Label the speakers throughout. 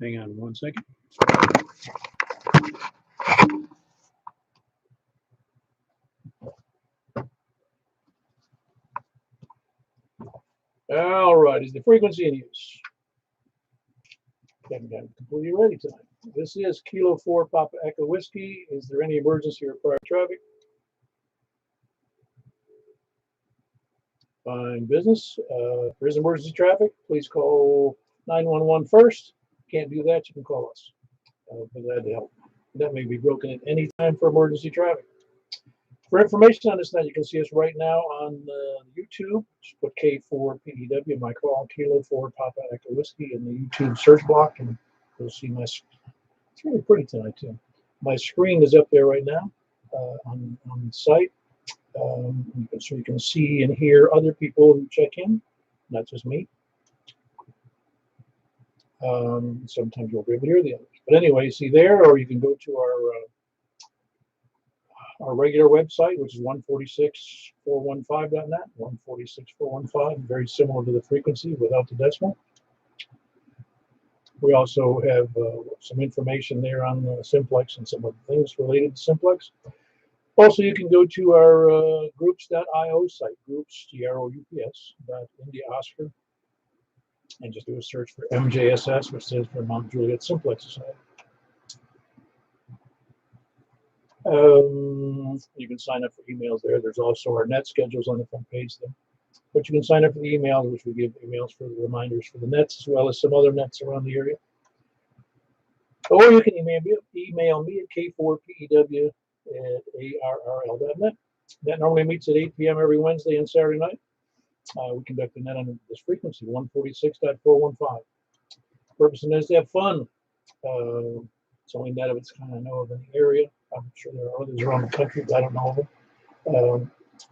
Speaker 1: Hang on one second. All right, is the frequency in use? Haven't got it completely ready tonight. This is Kilo 4 Papa Echo Whiskey. Is there any emergency or prior traffic? Fine business. If there is emergency traffic, please call 911 first. Can't do that, you can call us. I'll be glad to help. That may be broken at any time for emergency traffic. For information on this net, you can see us right now on YouTube. Just put K4PEW, my call, Kilo 4 Papa Echo Whiskey in the YouTube search block, and you'll see my. It's really pretty tonight too. My screen is up there right now on the site. So you can see and hear other people who check in, not just me. Sometimes you'll be able to hear the others. But anyway, see there, or you can go to our regular website, which is 146.415.net, 146.415, very similar to the frequency without the decimal. We also have some information there on Simplex and some other things related to Simplex. Also, you can go to our groups.io site, groups, GROUPS, India Oscar, and just do a search for MJSS, which stands for Mount Juliet Simplex Society. You can sign up for emails there. There's also our net schedules on the front page there. But you can sign up for the emails, which we give emails for the reminders for the nets, as well as some other nets around the area. Or you can email me at k4pew@arrl.net. That normally meets at 8 p.m. every Wednesday and Saturday night. We conduct the net on this frequency, 146.415. Purpose of it is to have fun. It's only net of its kind I know of in the area. I'm sure there are others around the country, but I don't know of them.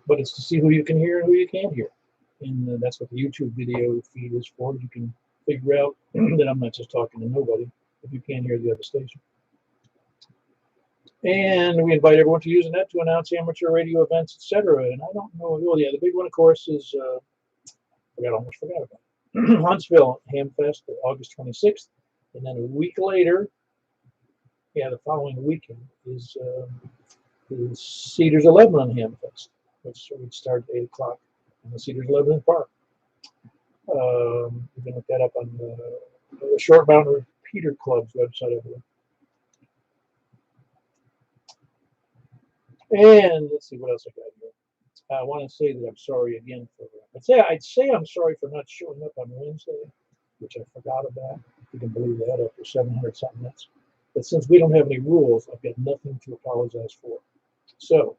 Speaker 1: But it's to see who you can hear and who you can't hear. And that's what the YouTube video feed is for. You can figure out that I'm not just talking to nobody if you can't hear the other station. And we invite everyone to use the net to announce amateur radio events, etc. And I don't know, well, yeah, the big one, of course, is, I almost forgot about it. Huntsville Hamfest, August 26th. And then a week later, the following weekend is Cedars of Lebanon Hamfest, which would start at 8 o'clock in the Cedars of Lebanon Park. You can look that up on the Short Mountain Repeater Club's website over there. And let's see what else I got here. I want to say that I'm sorry again for. I'd say I'm sorry for not showing up on Wednesday, which I forgot about. If you can believe that, after 700 something minutes. But since we don't have any rules, I've got nothing to apologize for. So,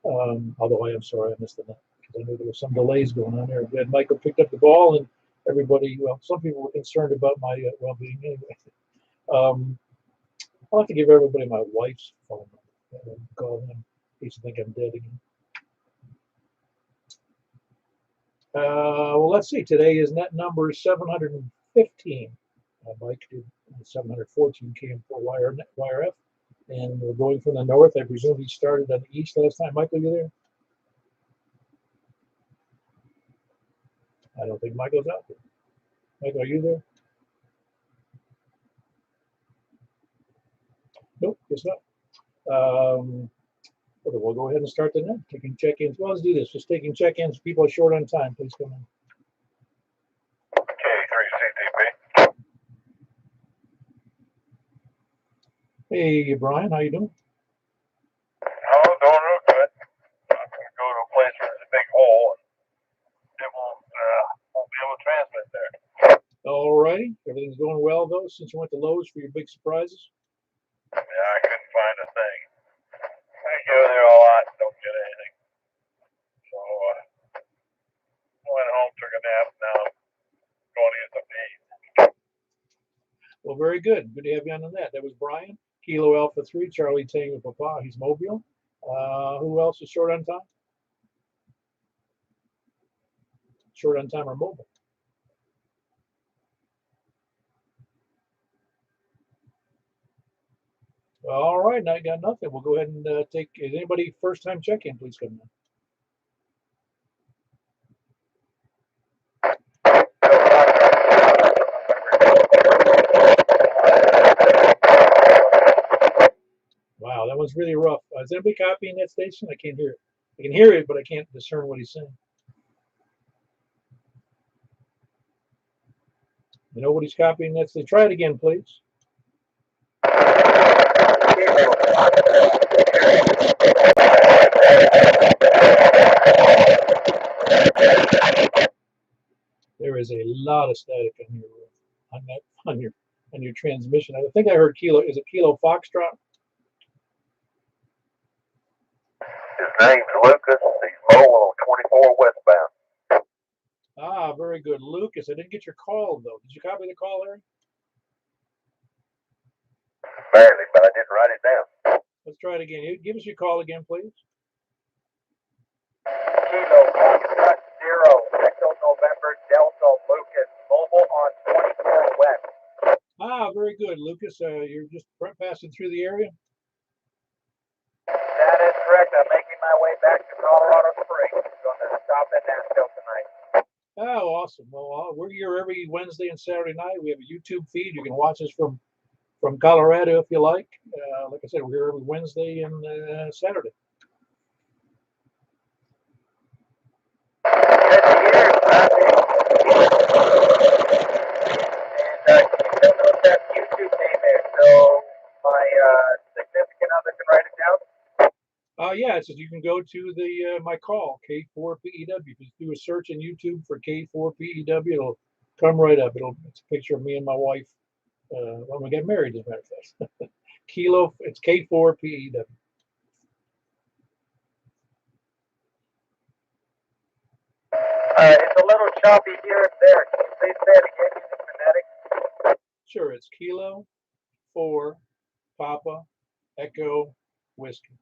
Speaker 1: although I am sorry I missed the net, because I knew there were some delays going on there. Glad Michael picked up the ball, and everybody, well, some people were concerned about my well-being anyway. I'll have to give everybody my wife's phone number and call them in case you think I'm dead again. Well, let's see. Today is net number 715. Mike did 714 came for wire F. And we're going from the north. I presume he started on the east last time. Michael, you there? I don't think Michael's out there. Michael, are you there? Nope, guess not. We'll go ahead and start the net. Taking check-ins. Well, let's do this. Just taking check-ins. People are short on time. Please come in.
Speaker 2: K3CTP.
Speaker 1: Hey, Brian, how you doing?
Speaker 2: Oh, doing real good. I'm going to go to a place where there's a big hole, and it won't be able to transmit there.
Speaker 1: All righty. Everything's going well, though, since you went to Lowe's for your big surprises?
Speaker 2: Yeah, I couldn't find a thing. I go there a lot and don't get anything. So I went home, took a nap, now I'm going to get something to eat.
Speaker 1: Well, very good. Good to have you on the net. That was Brian, Kilo Alpha 3, Charlie Tango Papa. He's mobile. Who else is short on time? Short on time or mobile? All right, now I got nothing. We'll go ahead and take. Is anybody first time check-in? Please come in. Is anybody copying that station? I can't hear it. I can hear it, but I can't discern what he's saying. Nobody's copying that station. Try it again, please. There is a lot of static on your transmission. I think I heard Kilo. Is it Kilo Foxtrot?
Speaker 2: His name's Lucas. He's mowing on 24 westbound.
Speaker 1: Ah, very good. Lucas, I didn't get your call, though. Did you copy the call, Larry?
Speaker 2: Barely, but I didn't write it down.
Speaker 1: Let's try it again. Give us your call again, please.
Speaker 2: Kilo Foxtrot 0, Echo November Delta Lucas, mobile on 24 west.
Speaker 1: Ah, very good, Lucas. You're just passing through the area?
Speaker 2: That is correct. I'm making my way back to Colorado Springs. Going to stop in Nashville tonight.
Speaker 1: Oh, awesome. Well, we're here every Wednesday and Saturday night. We have a YouTube feed. You can watch us from Colorado if you like. Like I said, we're here every Wednesday and Saturday.
Speaker 2: Good to hear. And you don't know that YouTube name there, so my significant other can write it down.
Speaker 1: Yeah, it says you can go to my call, K4PEW. If you do a search in YouTube for K4PEW, it'll come right up. It's a picture of me and my wife when we got married, as a matter of fact. It's K4PEW.
Speaker 2: It's a little choppy here and there. Can you please say it again using phonetics?
Speaker 1: Sure, it's Kilo 4 Papa Echo Whiskey.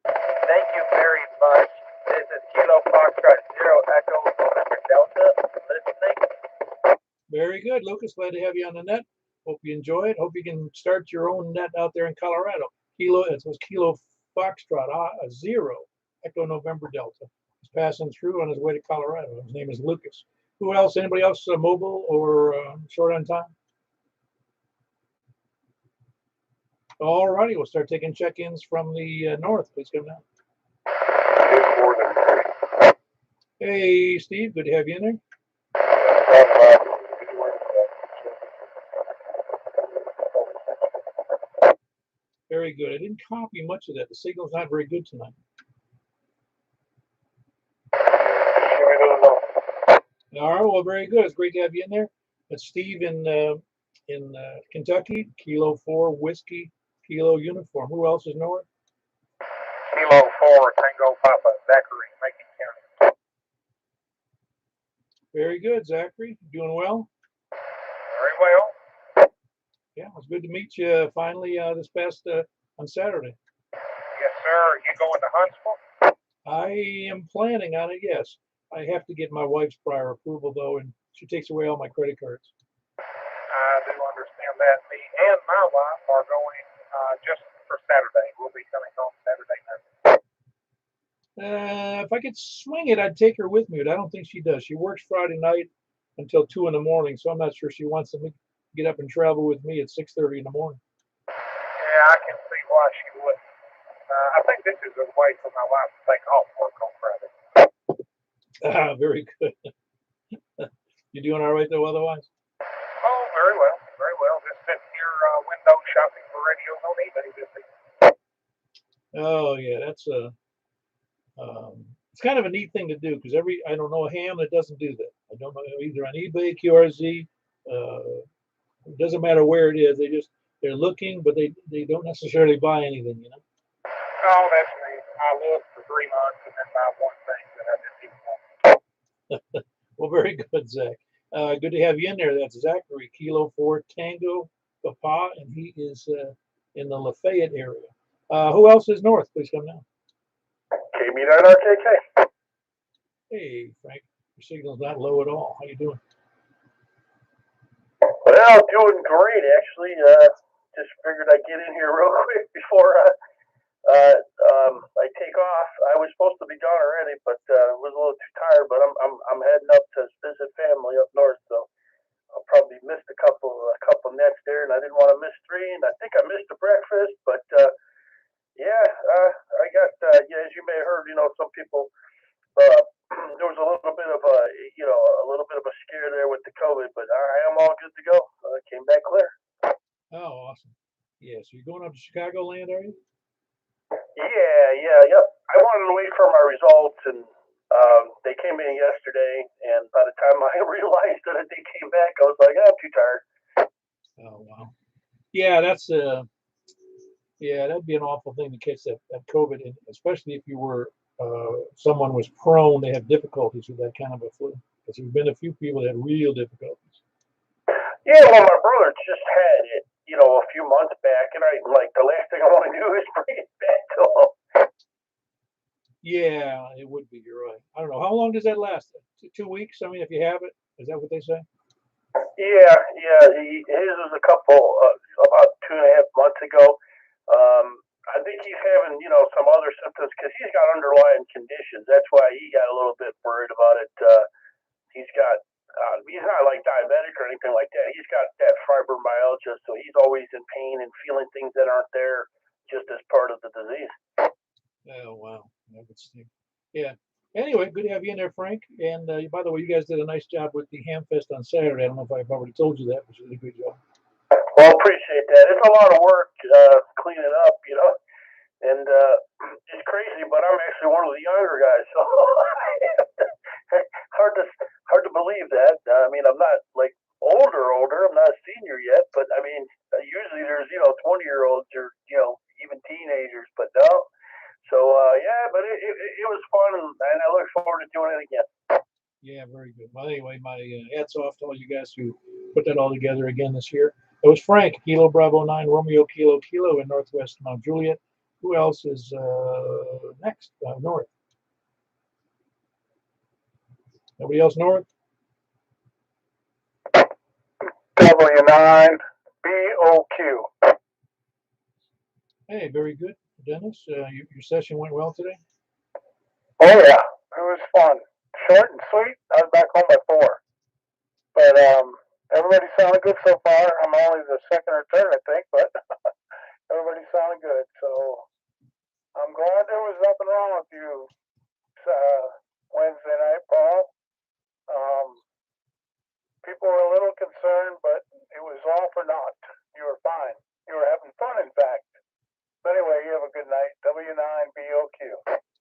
Speaker 2: Thank you very much. This is Kilo Foxtrot 0 Echo November Delta listening.
Speaker 1: Very good, Lucas. Glad to have you on the net. Hope you enjoy it. Hope you can start your own net out there in Colorado. It was Kilo Foxtrot 0 Echo November Delta. He's passing through on his way to Colorado. His name is Lucas. Who else? Anybody else mobile or short on time? All righty, we'll start taking check-ins from the north. Please come down. Hey, Steve. Good to have you in there. Very good. I didn't copy much of that. The signal's not very good tonight. All right. Well, very good. It's great to have you in there. That's Steve in Kentucky. Kilo 4 Whiskey Kilo uniform. Who else is north?
Speaker 2: Kilo 4 Tango Papa Zachary, Macon County.
Speaker 1: Very good, Zachary. Doing well?
Speaker 2: Very well.
Speaker 1: Yeah, it's good to meet you finally this past on Saturday.
Speaker 2: Yes, sir. Are you going to Huntsville?
Speaker 1: I am planning on it, yes. I have to get my wife's prior approval, though, and she takes away all my credit cards.
Speaker 2: I do understand that. Me and my wife are going just for Saturday. We'll be coming home Saturday night.
Speaker 1: If I could swing it, I'd take her with me, but I don't think she does. She works Friday night until 2 in the morning, so I'm not sure she wants to get up and travel with me at 6:30 in the morning.
Speaker 2: Yeah, I can see why she would. I think this is a way for my wife to take off work on Friday.
Speaker 1: Very good. You doing all right, though, otherwise?
Speaker 2: Oh, very well. Very well. Just sitting here window shopping for radios on eBay this week.
Speaker 1: Oh, yeah, that's it's kind of a neat thing to do because I don't know a ham that doesn't do that. I don't know either on eBay, QRZ, it doesn't matter where it is. They're looking, but they don't necessarily buy anything, you know.
Speaker 2: Oh, that's me. I look for 3 months and then buy one thing that I just even want.
Speaker 1: Well, very good, Zach. Good to have you in there. That's Zachary, Kilo 4 Tango Papa, and he is in the Lafayette area. Who else is north? Please come down.
Speaker 2: KB9RKK.
Speaker 1: Hey, Frank. Your signal's not low at all. How you doing?
Speaker 3: Well, doing great, actually. Just figured I'd get in here real quick before I take off. I was supposed to be gone already, but was a little too tired. But I'm heading up to visit family up north, so I'll probably missed a couple nets there, and I didn't want to miss three, and I think I missed the breakfast, but yeah, I got yeah, as you may have heard, some people there was a little bit of a scare there with the COVID, but I am all good to go. Came back clear.
Speaker 1: Oh, awesome. Yeah, so you're going up to Chicagoland, are you?
Speaker 3: Yep. I wanted to wait for my results, and they came in yesterday. And by the time I realized that they came back, I was like, I'm too tired.
Speaker 1: Oh, wow. Yeah, that's yeah, that'd be an awful thing to catch that COVID, and especially if you were someone was prone to have difficulties with that kind of a flu. Because there's been a few people that had real difficulties.
Speaker 3: Yeah, well, my brother just had it, a few months back, and I like the last thing I want to do is bring it back to him.
Speaker 1: Yeah, it would be. You're right. I don't know. How long does that last? 2 weeks? I mean, if you have it, is that what they say?
Speaker 3: Yeah. His was a couple, about 2.5 months ago. I think he's having, some other symptoms because he's got underlying conditions. That's why he got a little bit worried about it. He's not like diabetic or anything like that. He's got that fibromyalgia, so he's always in pain and feeling things that aren't there just as part of the disease.
Speaker 1: Oh, wow. That would stink. Yeah. Anyway, good to have you in there, Frank. And by the way, you guys did a nice job with the Hamfest on Saturday. I don't know if I've already told you that, but you did a good job.
Speaker 3: Well, appreciate that. It's a lot of work cleaning up, and it's crazy, but I'm actually one of the younger guys, so hard to believe that. I mean, I'm not like older. I'm not a senior yet, but I mean, usually there's 20-year-olds or even teenagers, but no. So yeah, but it was fun, and I look forward to doing it again.
Speaker 1: Yeah, very good. Well, anyway, my hats off to all you guys who put that all together again this year. It was Frank, Kilo Bravo 9, Romeo Kilo Kilo in Northwest Mount Juliet. Who else is next? North. Nobody else north?
Speaker 3: W9 BOQ.
Speaker 1: Hey, very good. Dennis, your session went well today?
Speaker 3: Oh yeah, it was fun. Short and sweet. I was back home by 4. But everybody sounded good so far. I'm only the second or third, I think, but everybody sounded good. So I'm glad there was nothing wrong with you Wednesday night, Paul. People were a little concerned, but it was all for naught. You were fine. You were having fun, in fact. But anyway, you have a good night. W9BOQ.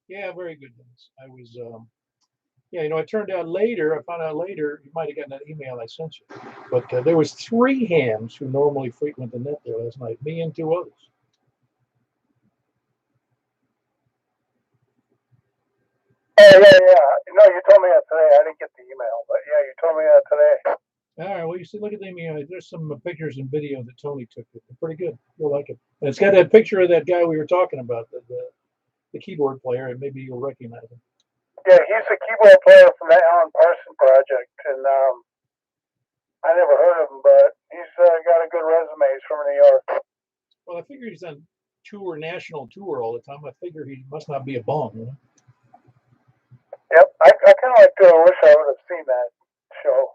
Speaker 1: Yeah, very good, Dennis. I was, yeah, it turned out later, I found out later, you might have gotten that email I sent you, but there was 3 hams who normally frequent the net there last night, me and 2 others.
Speaker 3: Oh, yeah. No, you told me that today. I didn't get the email, but yeah, you told me that today.
Speaker 1: All right, well, you see, look at the email. There's some pictures and video that Tony took. They're pretty good. You'll like it. And it's got that picture of that guy we were talking about, the keyboard player, and maybe you'll recognize him.
Speaker 3: Yeah, he's a keyboard player from the Alan Parsons Project, and I never heard of him, but he's got a good resume. He's from New York.
Speaker 1: Well, I figure he's on national tour all the time. I figure he must not be a bum,
Speaker 3: Yep, I kind of wish I would have seen that show.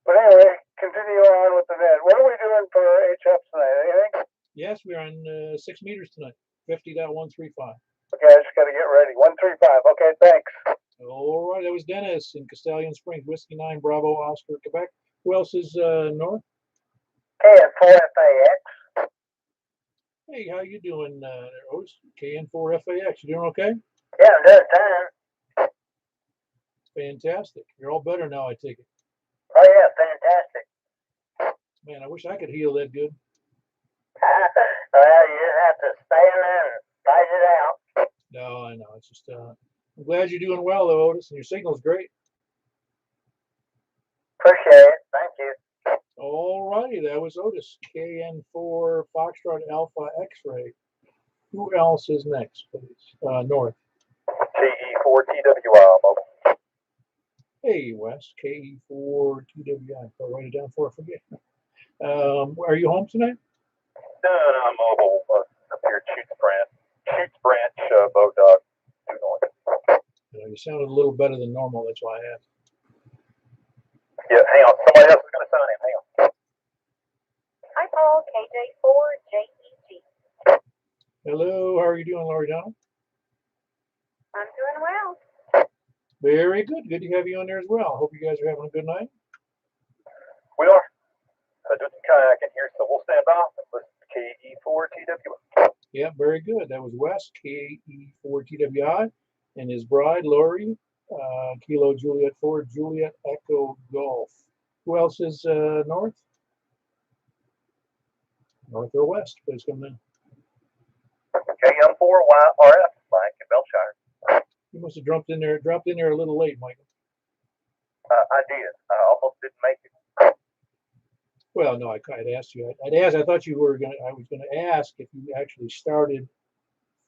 Speaker 3: But anyway, continue on with the net. What are we doing for HF tonight? Anything?
Speaker 1: Yes, we're on 6 meters tonight, 50.135.
Speaker 3: Okay, I just got to get ready. 135. Okay, thanks.
Speaker 1: All right, that was Dennis in Castellian Springs, Whiskey 9, Bravo, Oscar, Quebec. Who else is north?
Speaker 3: KN4FAX.
Speaker 1: Hey, how you doing, Otis? KN4FAX, you doing okay?
Speaker 3: Yeah, I'm doing fine.
Speaker 1: Fantastic. You're all better now, I take it.
Speaker 3: Oh, yeah, fantastic.
Speaker 1: Man, I wish I could heal that good.
Speaker 3: Well, you just have to stay in there and fight it out.
Speaker 1: No, I know. It's just, I'm glad you're doing well, though, Otis, and your signal's great.
Speaker 3: Appreciate it. Thank you.
Speaker 1: All righty, that was Otis, KN4 Foxtrot Alpha X-Ray. Who else is next, please? North.
Speaker 3: KE4TWI mobile.
Speaker 1: Hey, Wes, KE4TWI. I'll write it down before I forget. Are you home tonight?
Speaker 3: No, I'm mobile up here at Shoots Branch, Boat Dog.
Speaker 1: You sounded a little better than normal. That's why I asked.
Speaker 2: Yeah, hang on. Somebody else is going to sign in. Hang on.
Speaker 4: Hi, Paul. KJ4JEG.
Speaker 1: Hello, how are you doing, Laurie Donald?
Speaker 4: I'm doing well.
Speaker 1: Very good. Good to have you on there as well. Hope you guys are having a good night.
Speaker 2: We are. Doing some kayaking here, so we'll stand off and listen to KE4TWI.
Speaker 1: Yeah, very good. That was Wes, KE4TWI, and his bride, Lori, Kilo Juliet 4, Juliet Echo Golf. Who else is north? North or west? Please come in.
Speaker 2: KM4YRF, Mike in Belshire.
Speaker 1: You must have dropped in there a little late, Michael.
Speaker 2: I did. I almost didn't make it.
Speaker 1: Well, no, I'd asked you. I thought you were gonna. I was gonna ask if you actually started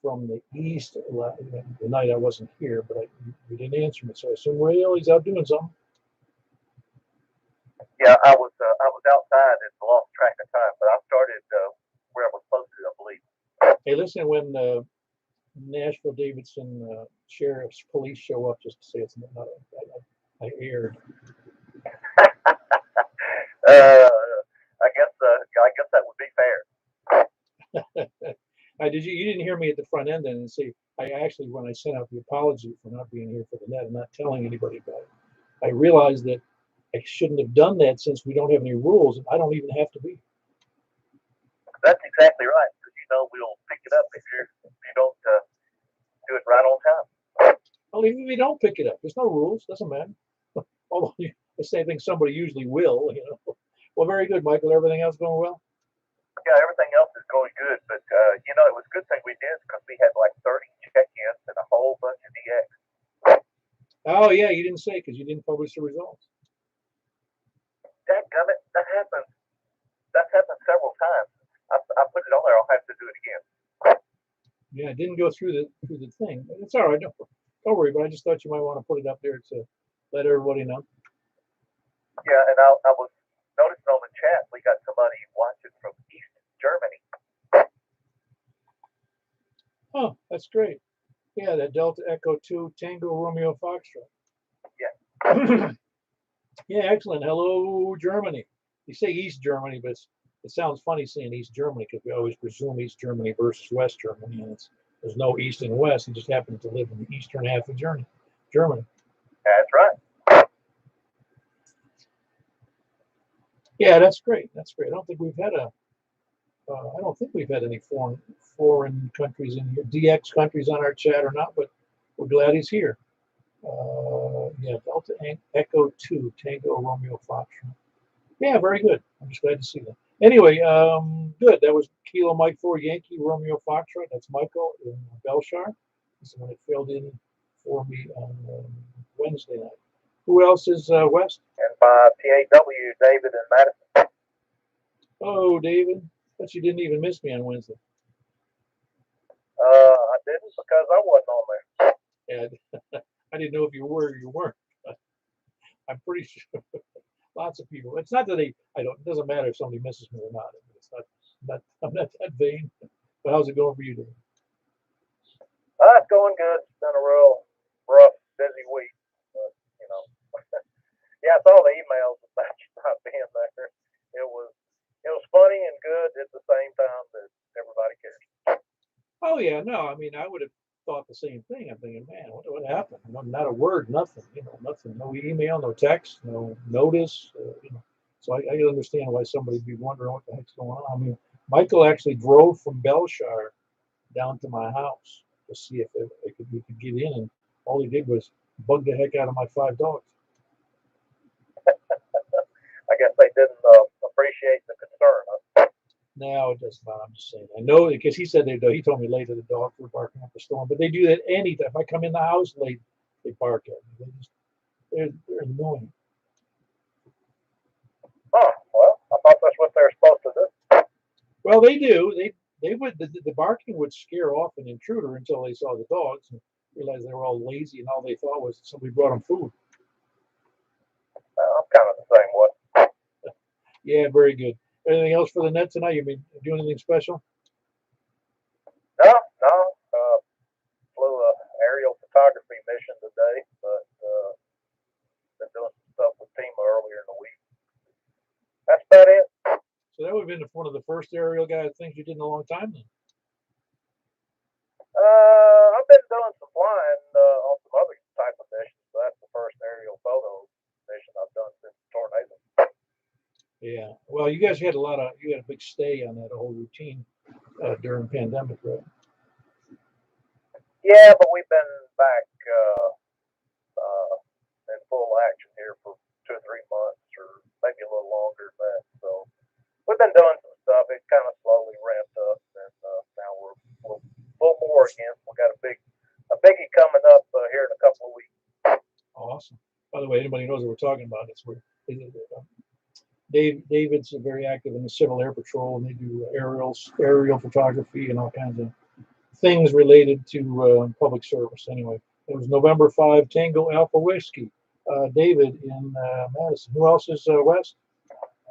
Speaker 1: from the east the night I wasn't here, but you didn't answer me. So I assume, well, he's out doing something.
Speaker 2: Yeah, I was outside and lost track of time, but I started where I was supposed to, I believe.
Speaker 1: Hey, listen, when Nashville Davidson sheriff's police show up, just to say it's not. I aired.
Speaker 2: I guess that would be fair.
Speaker 1: You didn't hear me at the front end then and say, when I sent out the apology for not being here for the net and not telling anybody about it, I realized that I shouldn't have done that since we don't have any rules and I don't even have to be.
Speaker 2: That's exactly right, because we'll pick it up if you don't do it right on time.
Speaker 1: Well, even if you don't pick it up, there's no rules, doesn't matter. Although the same thing somebody usually will, Well, very good, Michael. Everything else going well?
Speaker 2: Yeah, everything else is going good, but it was a good thing we did because we had like 30 check-ins and a whole bunch of DX.
Speaker 1: Oh yeah, you didn't say because you didn't publish the results.
Speaker 2: Dadgummit, that happened. That's happened several times. I put it on there. I'll have to do it again.
Speaker 1: Yeah, it didn't go through the thing. It's all right. Don't worry. But I just thought you might want to put it up there to let everybody know.
Speaker 2: Yeah, and I was noticing on the chat we got somebody watching from East Germany.
Speaker 1: Oh, that's great. Yeah, that Delta Echo 2 Tango Romeo Foxtrot.
Speaker 2: Yeah.
Speaker 1: Yeah, excellent. Hello, Germany. You say East Germany, but it sounds funny saying East Germany because we always presume East Germany versus West Germany, and there's no East and West. You just happen to live in the eastern half of Germany.
Speaker 2: That's right.
Speaker 1: Yeah, that's great. That's great. I don't think we've had any foreign countries in here, DX countries on our chat or not, but we're glad he's here. Yeah, Delta Echo 2 Tango Romeo Foxtrot. Yeah, very good. I'm just glad to see that. Anyway, good. That was Kilo Mike 4 Yankee Romeo Foxtrot. That's Michael in Belshire. This is when it filled in for me on Wednesday night. Who else is West?
Speaker 2: And by PAW, David and Madison.
Speaker 1: Oh, David. But you didn't even miss me on Wednesday.
Speaker 2: I didn't because I wasn't on there.
Speaker 1: Yeah, I didn't know if you were or you weren't. I'm pretty sure lots of people. It's not that it doesn't matter if somebody misses me or not. It's not I'm not that vain. But how's it going for you, David?
Speaker 2: It's going good. It's been a real rough, busy week. But, yeah, I saw the emails about you not being there. It was funny and good at the same time that everybody cares.
Speaker 1: Oh yeah, no, I mean I would have thought the same thing. I'm thinking, man, what happened? Not a word, nothing. Nothing. No email, no text, no notice. So I can understand why somebody would be wondering what the heck's going on. I mean, Michael actually drove from Belshire down to my house to see if we could get in, and all he did was bug the heck out of my 5 dogs.
Speaker 2: I guess they didn't appreciate the concern. Huh?
Speaker 1: No, it does not. I'm just saying. I know because he said he told me later the dogs were barking up a storm, but they do that anytime. If I come in the house late, they bark at me. They're annoying.
Speaker 2: Oh, well, I thought that's what they're supposed to do.
Speaker 1: Well, they do. They would the barking would scare off an intruder until they saw the dogs and realized they were all lazy and all they thought was somebody brought them food.
Speaker 2: I'm kind of the same way.
Speaker 1: Yeah, very good. Anything else for the net tonight? You mean do anything special?
Speaker 2: No. Flew a aerial photography mission today, but been doing some stuff with FEMA earlier in the
Speaker 1: probably been one of the first aerial things you did in a long time then.
Speaker 3: I've been doing some flying on some other type of missions, so that's the first aerial photo mission I've done since the tornado.
Speaker 1: Yeah. Well, you guys had you had a big stay on that whole routine during pandemic, right?
Speaker 3: Yeah, but we've been back in full action here for 2 or 3 months, or maybe a little longer than that. So we've been doing some stuff. It kind of slowly ramped up, and now we're a little more again. We got a biggie coming up here in a couple of weeks.
Speaker 1: Awesome. By the way, anybody knows what we're talking about? It's where David's very active in the Civil Air Patrol, and they do aerial photography, and all kinds of things related to public service. Anyway, it was November 5, Tango Alpha Whiskey. David in Madison. Who else is West?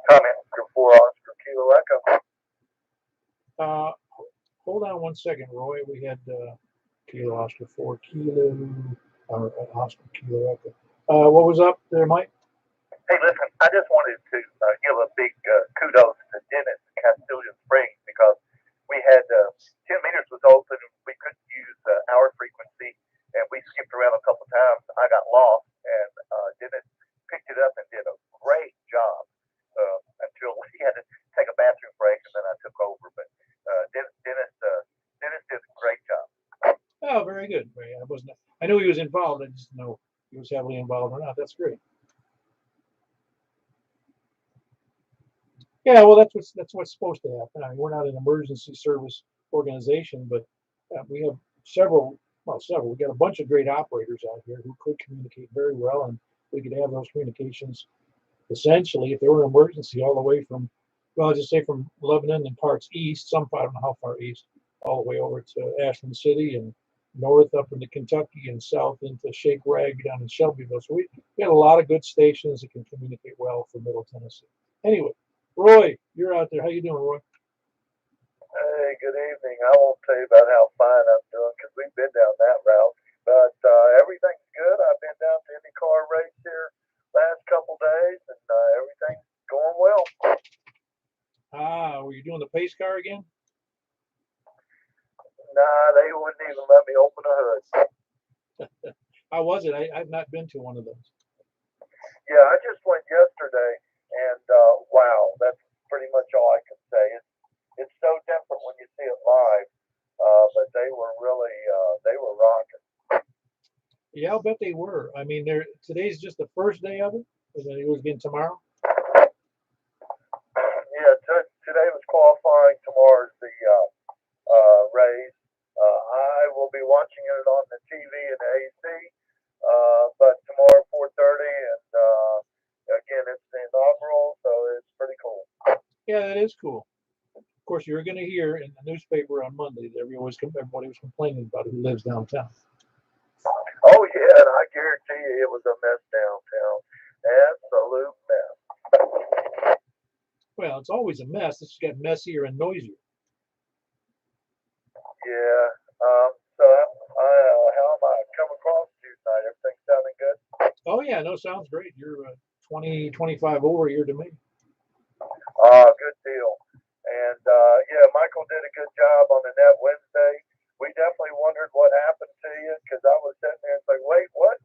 Speaker 3: Comment for Oscar Kilo Echo.
Speaker 1: Hold on 1 second, Roy. We had Kilo Oscar 4 Kilo Oscar Kilo Echo. What was up there, Mike?
Speaker 3: Hey, listen, I just wanted to give a big kudos to Dennis Castilian Springs, because we had 10 meters was open, and we couldn't use our frequency, and we skipped around a couple times. I got lost, and Dennis picked it up and did a great job until he had to take a bathroom break, and then I took over. But Dennis did a great job.
Speaker 1: Oh, very good. I knew he was involved. I just didn't know he was heavily involved or not. That's great. Yeah, well, that's what's supposed to happen. I mean, we're not an emergency service organization, but we have several. We got a bunch of great operators out here who could communicate very well, and we could have those communications essentially if there were an emergency all the way from, well, just say from Lebanon and parts east, I don't know how far east, all the way over to Ashland City, and north up into Kentucky, and south into Shake Rag down in Shelbyville. So we got a lot of good stations that can communicate well for Middle Tennessee. Anyway, Roy, you're out there. How you doing, Roy?
Speaker 3: Hey, good evening. I won't tell you about how fine I'm doing, because we've been down that route. But everything's good. I've been down to IndyCar race here last couple days, and everything's going well.
Speaker 1: Were you doing the pace car again?
Speaker 3: Nah, they wouldn't even let me open a hood.
Speaker 1: How was it? I've not been to one of those.
Speaker 3: Yeah, I just went yesterday, and wow, that's pretty much all I can say. It's so different when you see it live, but they were really they were rocking.
Speaker 1: Yeah, I'll bet they were. I mean, today's just the first day of it, and then it was again tomorrow.
Speaker 3: Yeah, today was qualifying. Tomorrow's the race. I will be watching it on the TV and the AC, but tomorrow 4:30, and again it's the inaugural, so it's pretty cool.
Speaker 1: Yeah, that is cool. Of course, you're going to hear in the newspaper on Monday that everybody was complaining about who lives downtown.
Speaker 3: Oh yeah, and I guarantee you it was a mess downtown. Absolute mess.
Speaker 1: Well, it's always a mess. It's just got messier and noisier.
Speaker 3: Yeah. So how am I coming across to you tonight? Everything sounding good?
Speaker 1: Oh yeah, no, sounds great. You're 20, 25 over a year to me.
Speaker 3: Good deal. And yeah, Michael did a good job on the net Wednesday. We definitely wondered what happened to you, because I was sitting there and like, wait, what?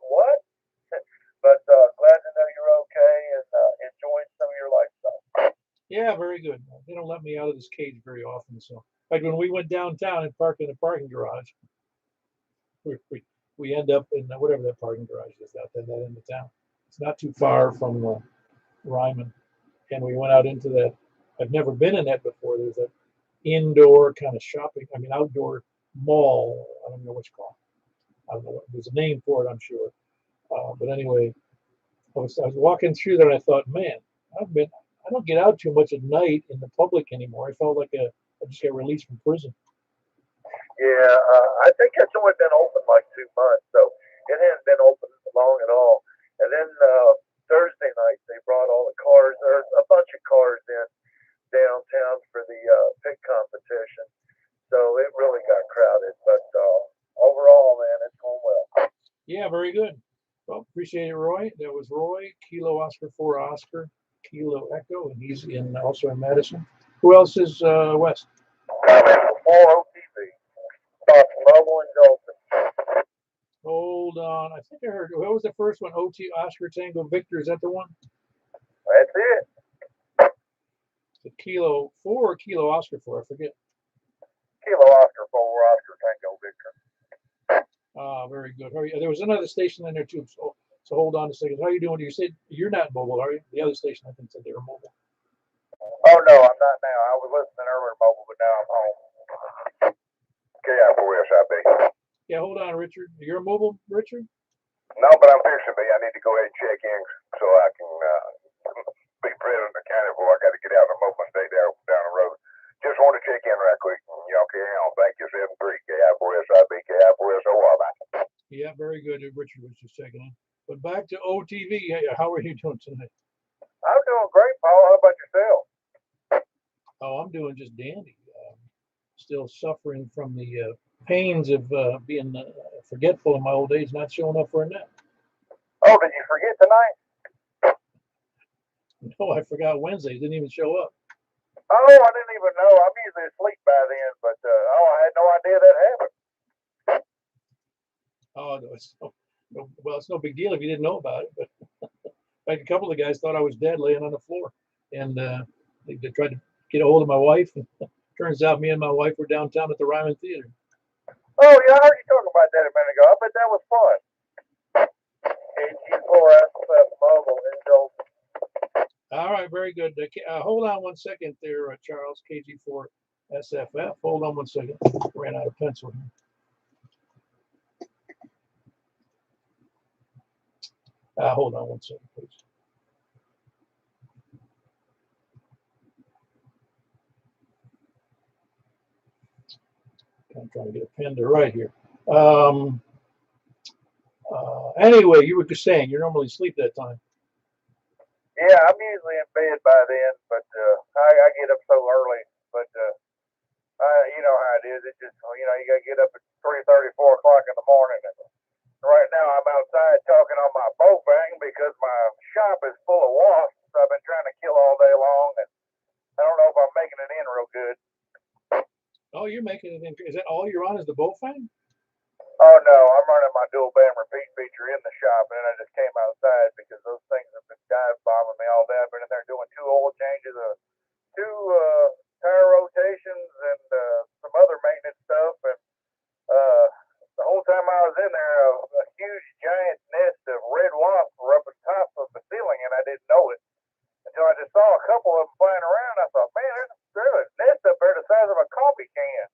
Speaker 3: But glad to know you're okay and enjoying some of your lifestyle.
Speaker 1: Yeah, very good. They don't let me out of this cage very often. So, like when we went downtown and parked in a parking garage, we end up in whatever that parking garage is out there, that end of town. It's not too far from Ryman. And we went out into that. I've never been in that before. There's an indoor kind of outdoor mall. I don't know what it's called. I don't know. There's a name for it, I'm sure. But anyway, I was walking through there and I thought, man, I don't get out too much at night in the public anymore. I felt like I just got released from prison.
Speaker 3: Yeah, I think it's only been open like 2 months, so it hasn't been open long at all. And then Thursday night they brought all the cars, or a bunch of cars in downtown for the pit competition. So it really got crowded, but overall, man, it's going well.
Speaker 1: Yeah, very good. Well, appreciate it, Roy. That was Roy, Kilo Oscar 4 Oscar, Kilo Echo, and he's also in Madison. Who else is West?
Speaker 3: Comment for 4 OTV. Thoughts mobile and Jolson.
Speaker 1: Hold on. I think I heard. What was the first one? OT Oscar Tango Victor. Is that the one?
Speaker 3: That's it.
Speaker 1: The Kilo 4 or Kilo Oscar 4? I forget.
Speaker 3: Kilo Oscar 4, Oscar Tango Victor.
Speaker 1: Ah, very good. There was another station in there too. So hold on a second. How are you doing? You said you're not mobile, are you? The other station I think said they were mobile.
Speaker 3: Oh no, I'm not now. I was listening earlier mobile, but now I'm home. KI4SIB.
Speaker 1: Yeah, hold on, Richard. You're mobile, Richard?
Speaker 3: No, but I'm fixing to be. I need to go ahead and check in so I can be president accounted for. I got to get out on Oakland Day down the road. Just want to check in right quick. Y'all carry on. Thank you, 73 KI4SIB, KI4SOY.
Speaker 1: Yeah, very good. Richard was just checking in. But back to OTV. How are you doing tonight?
Speaker 3: I'm doing great, Paul. How about yourself?
Speaker 1: Oh, I'm doing just dandy. Still suffering from the pains of being forgetful in my old age, not showing up for a nap.
Speaker 3: Oh, did you forget tonight?
Speaker 1: No, I forgot Wednesday. Didn't even show up.
Speaker 3: Oh, I didn't even know. I'm usually asleep by then, but I had no idea that happened.
Speaker 1: Oh, no, well, it's no big deal if you didn't know about it. But in fact, a couple of guys thought I was dead laying on the floor, and they tried to get a hold of my wife. And turns out me and my wife were downtown at the Ryman Theater.
Speaker 3: Oh, yeah, I heard you talking about that a minute ago. I bet that was fun. KG4SF mobile in Jolson.
Speaker 1: All right, very good. Hold on one second there, Charles. KG4SFF. Hold on one second. Ran out of pencil here. Hold on one second, please. I'm trying to get a pen to write here. Anyway, you were just saying you're normally asleep that time.
Speaker 3: Yeah, I'm usually in bed by then, but I get up so early. But you know how it is. It just you got to get up at 3:30, 4 o'clock in the morning. And right now I'm outside talking on my bowbang because my shop is full of wasps. I've been trying to kill all day long, and I don't know if I'm making it in real good.
Speaker 1: Oh, you're making it in. Is that all you're on? Is the Bowfang?
Speaker 3: Oh no, I'm running my dual band repeat feature in the shop, and then I just came outside because those things have been dive bombing me all day. I've been in there doing 2 oil changes, 2 tire rotations, and some other maintenance stuff. And the whole time I was in there, a huge giant nest of red wasps were up on top of the ceiling, and I didn't know it until I just saw a couple of them flying around. I thought, man, there's a nest up there the size of a coffee can.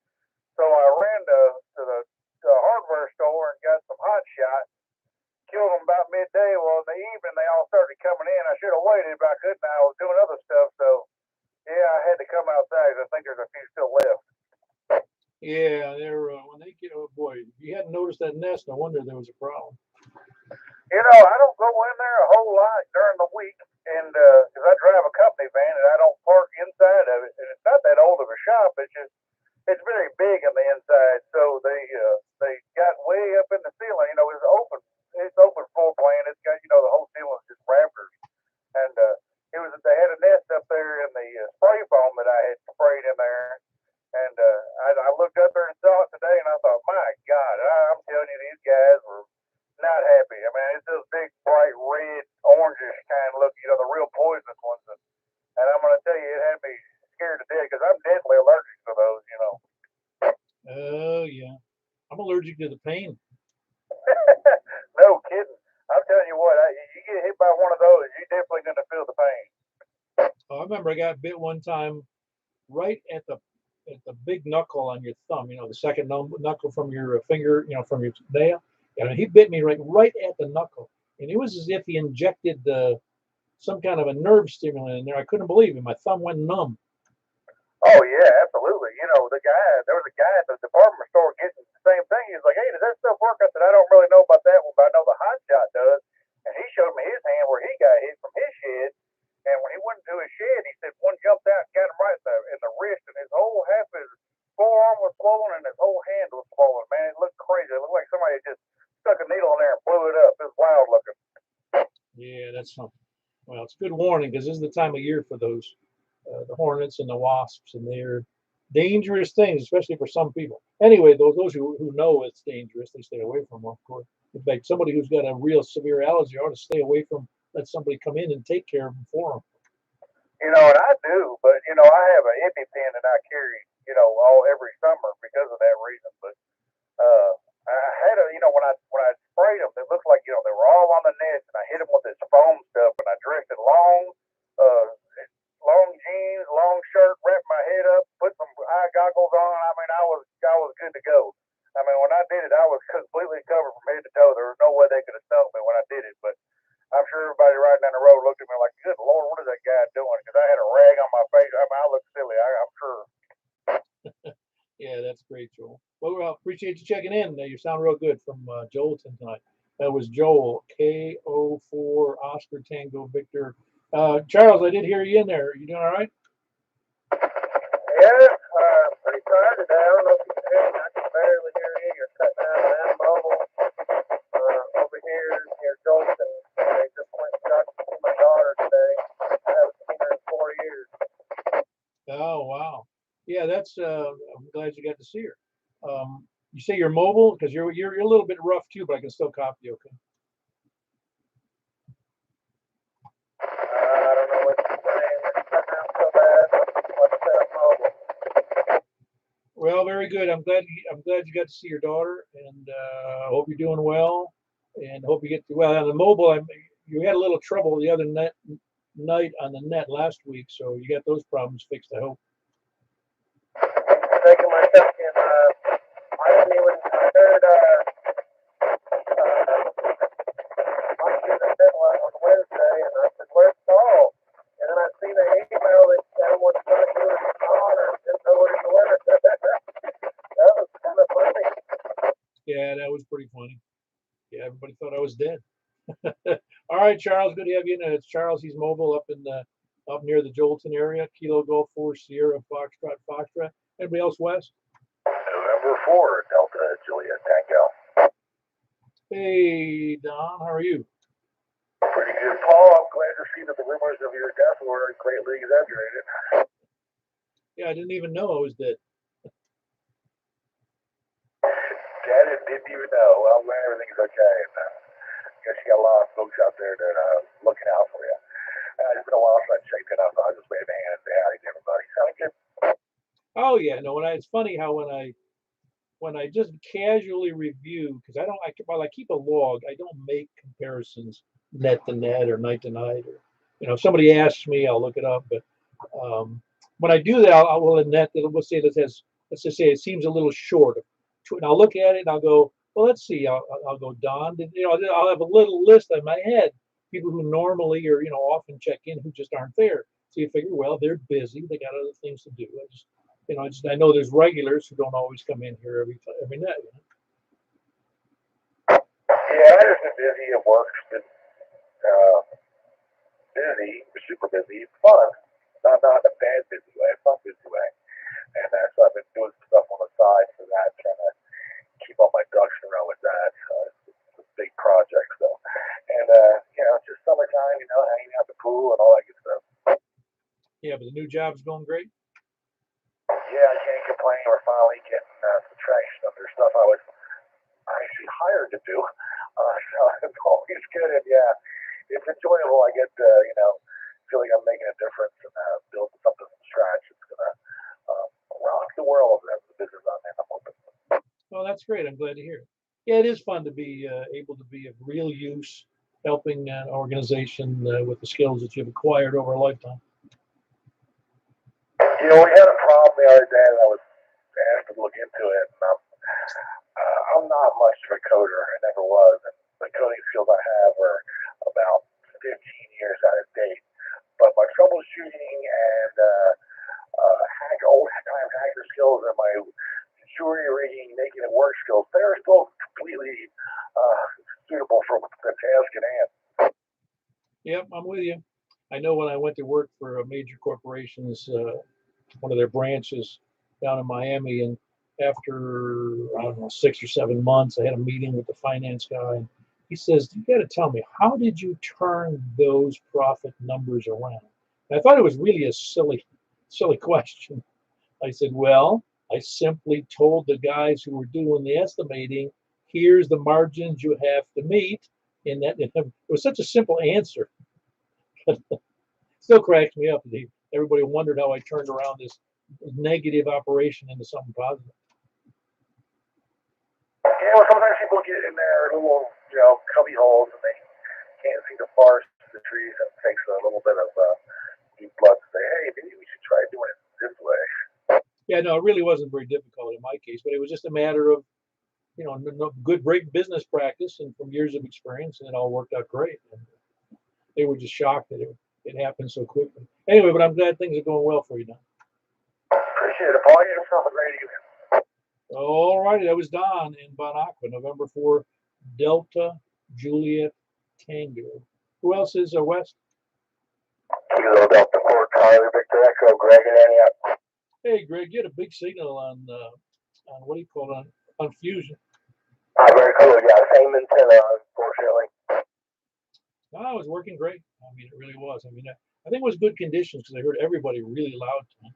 Speaker 3: So I ran to the hardware store and got some hot shot. Killed them about midday. Well, in the evening they all started coming in. I should have waited, but I couldn't. I was doing other stuff, so yeah, I had to come outside. I think there's a few still left.
Speaker 1: Yeah, they're when they get. Oh boy, if you hadn't noticed that nest, no wonder there was a problem.
Speaker 3: You know, I don't go in there a whole lot during the week, and because I drive a company van and I don't park inside of it, and it's not that old of a shop. It's very big on the inside, so they got way up in the ceiling. You know, it's open floor plan. It's got the whole ceiling's just rafters, and they had a nest up there in the spray foam that I had sprayed in there, and I looked up there and saw it today, and I thought, my God, I'm telling you, these guys were not happy. I mean, it's those big, bright red, orangish kind of look, the real poisonous ones, and I'm going to tell you, it had me scared to death because I'm deadly allergic to those.
Speaker 1: Oh yeah, I'm allergic to the pain.
Speaker 3: No kidding. I'm telling you what, you get hit by one of those, you're definitely going to feel the pain.
Speaker 1: Oh, I remember I got bit one time right at the big knuckle on your thumb. The second knuckle from your finger, from your nail. And he bit me right at the knuckle, and it was as if he injected some kind of a nerve stimulant in there. I couldn't believe it. My thumb went numb.
Speaker 3: Oh yeah, absolutely. There was a guy at the department store getting the same thing. He was like, "Hey, does that stuff work?" I said, "I don't really know about that one, but I know the hot shot does." And he showed me his hand where he got hit from his shed. And when he went into his shed, he said one jumped out and got him right in the wrist, and his whole half his forearm was swollen and his whole hand was swollen. Man, it looked crazy. It looked like somebody just stuck a needle in there and blew it up. It was wild looking.
Speaker 1: Yeah, that's something. Well, it's good warning because this is the time of year for those. the hornets and the wasps, and they're dangerous things, especially for some people. Anyway, those who know it's dangerous, they stay away from them, of course. In fact, somebody who's got a real severe allergy ought to stay away from, let somebody come in and take care of them for them.
Speaker 3: You know, and I do, but you know, I have an EpiPen that I carry, you know, all every summer because of that reason. But I had a, you know, when I sprayed them, it looked like, you know, they were all on the nest, and I hit them with this foam stuff, and I dressed in uh, long jeans, long shirt, wrapped my head up, put some eye goggles on. I mean, I was good to go. I mean, when I did it, I was completely covered from head to toe. There was no way they could have stung me when I did it, but I'm sure everybody riding down the road looked at me like, "Good Lord, what is that guy doing?" Because I had a rag on my face. I mean, I looked silly. I'm sure.
Speaker 1: Yeah, that's great, Joel. Well, we appreciate you checking in. You sound real good from Joelton tonight. That was Joel, KO4 Oscar Tango Victor. Charles, I did hear you in there. You doing all right?
Speaker 3: Yeah, pretty tired today. I don't know if you can hear me. I can barely hear you. You're cutting out of that mobile. Over here near Jolton, they just went and got to see my daughter today. I haven't seen her in 4 years.
Speaker 1: Oh, wow. Yeah, that's. I'm glad you got to see her. You say you're mobile because you're a little bit rough too, but I can still copy you. Okay.
Speaker 3: I don't know what you're saying. It's cutting out so bad. What's that mobile?
Speaker 1: Well, very good. I'm glad you got to see your daughter, and I hope you're doing well, and hope you get to, well on the mobile. You had a little trouble the other night on the net last week, so you got those problems fixed, I hope.
Speaker 3: Taking my second. I didn't even. I heard. My student sent one on Wednesday, and I said, "Where's Paul?" And then I seen an email that someone trying to do it on, and didn't know where to deliver. That was kind of funny.
Speaker 1: Yeah, that was pretty funny. Yeah, everybody thought I was dead. All right, Charles, good to have you in. It's Charles. He's mobile up near the Jolton area. Kilo Golf 4 Sierra Foxtrot. Anybody else west?
Speaker 3: November 4, Delta Juliet Tango.
Speaker 1: Hey, Don, how are you?
Speaker 3: Pretty good, Paul. I'm glad to see that the rumors of your death were greatly exaggerated.
Speaker 1: Yeah, I didn't even know I was dead.
Speaker 3: Dad didn't even know. Well, I'm glad everything's okay. And, I guess you got a lot of folks out there that are looking out for you. It's been a while since I checked in. I thought I'd just wave a hand and say hi to everybody. Sound good?
Speaker 1: Oh yeah, no. It's funny how when I just casually review, because while I keep a log, I don't make comparisons net to net or night to night, or if somebody asks me, I'll look it up. But when I do that, I will admit that we'll say this has, let's just say it seems a little short. And I'll look at it and I'll go, well, let's see. I'll go Don. I'll have a little list in my head, people who normally or often check in who just aren't there. So you figure, well, they're busy. They got other things to do. I know there's regulars who don't always come in here every night.
Speaker 3: Yeah, I've been busy at work. Been busy, super busy. It's fun. Not in a bad busy way, a fun busy way. And so I've been doing stuff on the side for that, trying to keep all my ducks in a row with that. It's a big project, so. And, it's just summertime, hanging out at the pool and all that good stuff.
Speaker 1: Yeah, but the new job's going great.
Speaker 3: Yeah, I can't complain. We're finally getting some traction of their stuff I was actually hired to do. So it's always good. And yeah, it's enjoyable. I get to, feel like I'm making a difference and building something from scratch. It's going to rock the world. That's the business I'm in. I'm hoping.
Speaker 1: Well, that's great. I'm glad to hear it. Yeah, it is fun to be able to be of real use, helping an organization with the skills that you've acquired over a lifetime.
Speaker 3: We had a problem the other day, and I was asked to look into it. And I'm not much of a coder. I never was. And the coding skills I have are about 15 years out of date. But my troubleshooting and old-time hacker skills and my jury rigging, making it work skills, they're still completely suitable for the task at hand.
Speaker 1: Yep, I'm with you. I know when I went to work for a major corporations, one of their branches down in Miami, and after, I don't know, 6 or 7 months, I had a meeting with the finance guy, and he says, you got to tell me, how did you turn those profit numbers around? And I thought it was really a silly silly question. I said, well, I simply told the guys who were doing the estimating, here's the margins you have to meet. And that it was such a simple answer. Still cracks me up. Everybody wondered how I turned around this negative operation into something positive.
Speaker 3: Yeah, well, sometimes people get in their little, cubby holes and they can't see the forest of the trees, and it takes a little bit of deep blood to say, hey, maybe we should try doing it this way.
Speaker 1: Yeah, no, it really wasn't very difficult in my case, but it was just a matter of, good, great business practice and from years of experience, and it all worked out great. And they were just shocked that it happened so quickly. Anyway, but I'm glad things are going well for you now.
Speaker 3: Appreciate it, Paul. You have yourself a great evening.
Speaker 1: All righty, that was Don in Bon Aqua, November 4, Delta, Juliet, Tango. Who else is West?
Speaker 3: Kilo Delta 4, Charlie, Victor Echo, Greg, and Antioch.
Speaker 1: Hey, Greg, you had a big signal on what do you call it, on Fusion.
Speaker 3: Very cool. Yeah, same antenna, unfortunately.
Speaker 1: Oh, it was working great. I mean, it really was. I mean, I think it was good conditions because I heard everybody really loud tonight.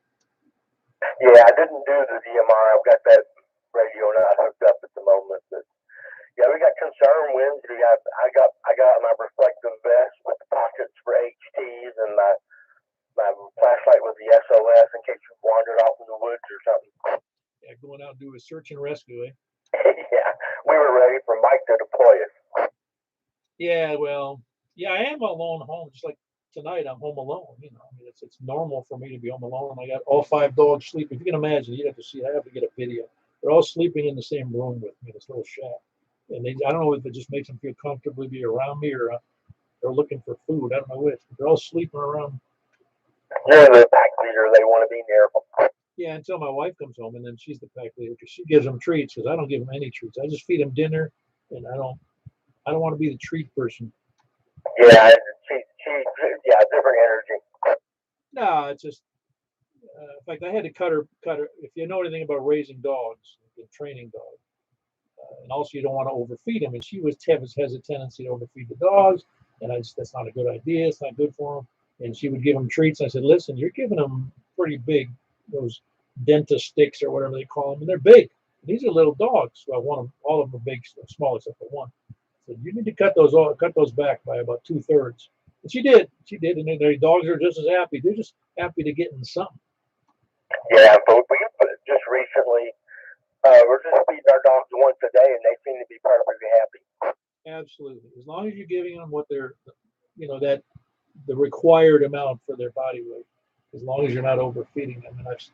Speaker 3: Yeah, I didn't do the DMR. I've got that radio not hooked up at the moment, but yeah, we got concern winds. I got my reflective vest with the pockets for HTs and my flashlight with the SOS in case you wandered off in the woods or something.
Speaker 1: Yeah, going out and do a search and rescue, eh?
Speaker 3: Yeah, we were ready for Mike to deploy us.
Speaker 1: Yeah, well, yeah, I am alone home. Just like tonight, I'm home alone. I mean, it's normal for me to be home alone. I got all 5 dogs sleeping. If you can imagine, you'd have to see. I have to get a video. They're all sleeping in the same room with me, this little shack. And I don't know if it just makes them feel comfortably be around me or they're looking for food. I don't know which. But they're all sleeping around.
Speaker 3: You're the pack leader. They want to be near.
Speaker 1: Yeah, until my wife comes home, and then she's the pack leader because she gives them treats because I don't give them any treats. I just feed them dinner, and I don't want to be the treat person.
Speaker 3: Yeah, different energy.
Speaker 1: No, it's just, in fact, I had to cut her. If you know anything about raising dogs and training dogs, and also you don't want to overfeed them. And she has a tendency to overfeed the dogs, and that's not a good idea. It's not good for them. And she would give them treats. I said, listen, you're giving them pretty big, those dentist sticks or whatever they call them, and they're big. These are little dogs. Well, all of them are big, small except for one. So you need to cut those back by about 2/3. And she did, and their dogs are just as happy. They're just happy to get in something.
Speaker 3: Yeah, but we just recently, we're just feeding our dogs once a day, and they seem to be perfectly happy.
Speaker 1: Absolutely, as long as you're giving them what they're, that the required amount for their body weight. As long as you're not overfeeding them, and it's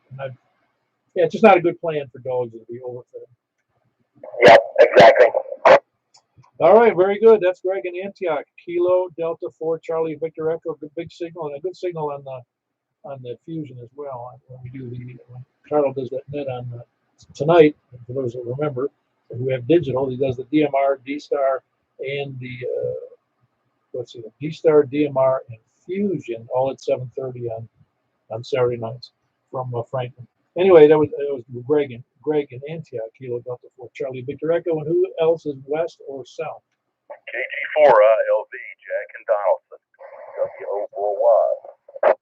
Speaker 1: just not a good plan for dogs to be overfed.
Speaker 3: Yep, exactly.
Speaker 1: All right, very good. That's Greg in Antioch. Kilo Delta 4 Charlie Victor Echo. Good big signal and a good signal on the Fusion as well. When we do when Carl does that net on tonight. For those that remember, who have digital, he does the DMR, D-Star, and the D-Star, DMR, and Fusion all at 7:30 on Saturday nights from Franklin. Anyway, that was Greg in Antioch, Kilo Delta 4 Charlie Victor Echo, and who else is west or south?
Speaker 2: KG4 LV, Jack and Donaldson.
Speaker 3: W-O-4-Y.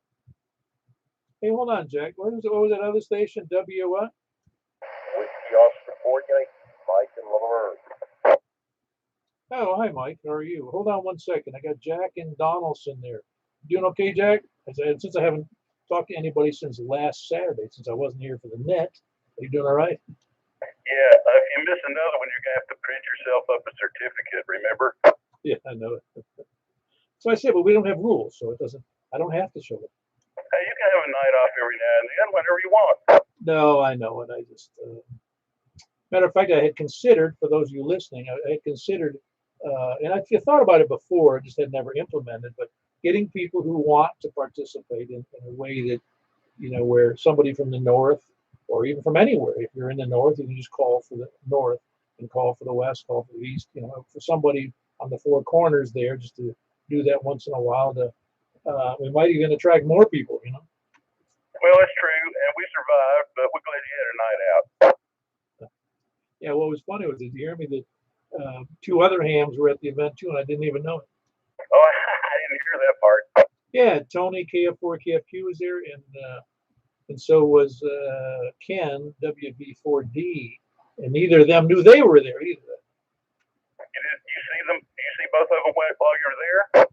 Speaker 1: Hey, hold on, Jack. What was that other station? W what?
Speaker 3: Whiskey Oscar 4 Mike and Laverne.
Speaker 1: Oh, hi, Mike. How are you? Hold on one second. I got Jack and Donaldson there. Doing okay, Jack? Since I haven't talked to anybody since last Saturday, since I wasn't here for the net. Are you doing all right?
Speaker 2: Yeah, if you miss another one, you're going to have to print yourself up a certificate, remember?
Speaker 1: Yeah, I know it. So I said, well, we don't have rules, so I don't have to show it.
Speaker 2: Hey, you can have a night off every now and then, whenever you want.
Speaker 1: No, I know it. I just, matter of fact, I had considered, for those of you listening, I had considered, and I thought about it before, I just had never implemented, but getting people who want to participate in a way that, where somebody from the north or even from anywhere, if you're in the north, you can just call for the north and call for the west, call for the east, for somebody on the 4 corners there, just to do that once in a while. We might even attract more people,
Speaker 2: Well, it's true, and we survived, but we're glad you had a night out.
Speaker 1: Yeah, what was funny was, did you hear me that 2 other hams were at the event too, and I didn't even know it.
Speaker 2: Oh, I didn't hear that part.
Speaker 1: Yeah, Tony KF4 KFQ was there, and and so was Ken, WB4D, and neither of them knew they were there either.
Speaker 2: You see them? You see both of them while you're there?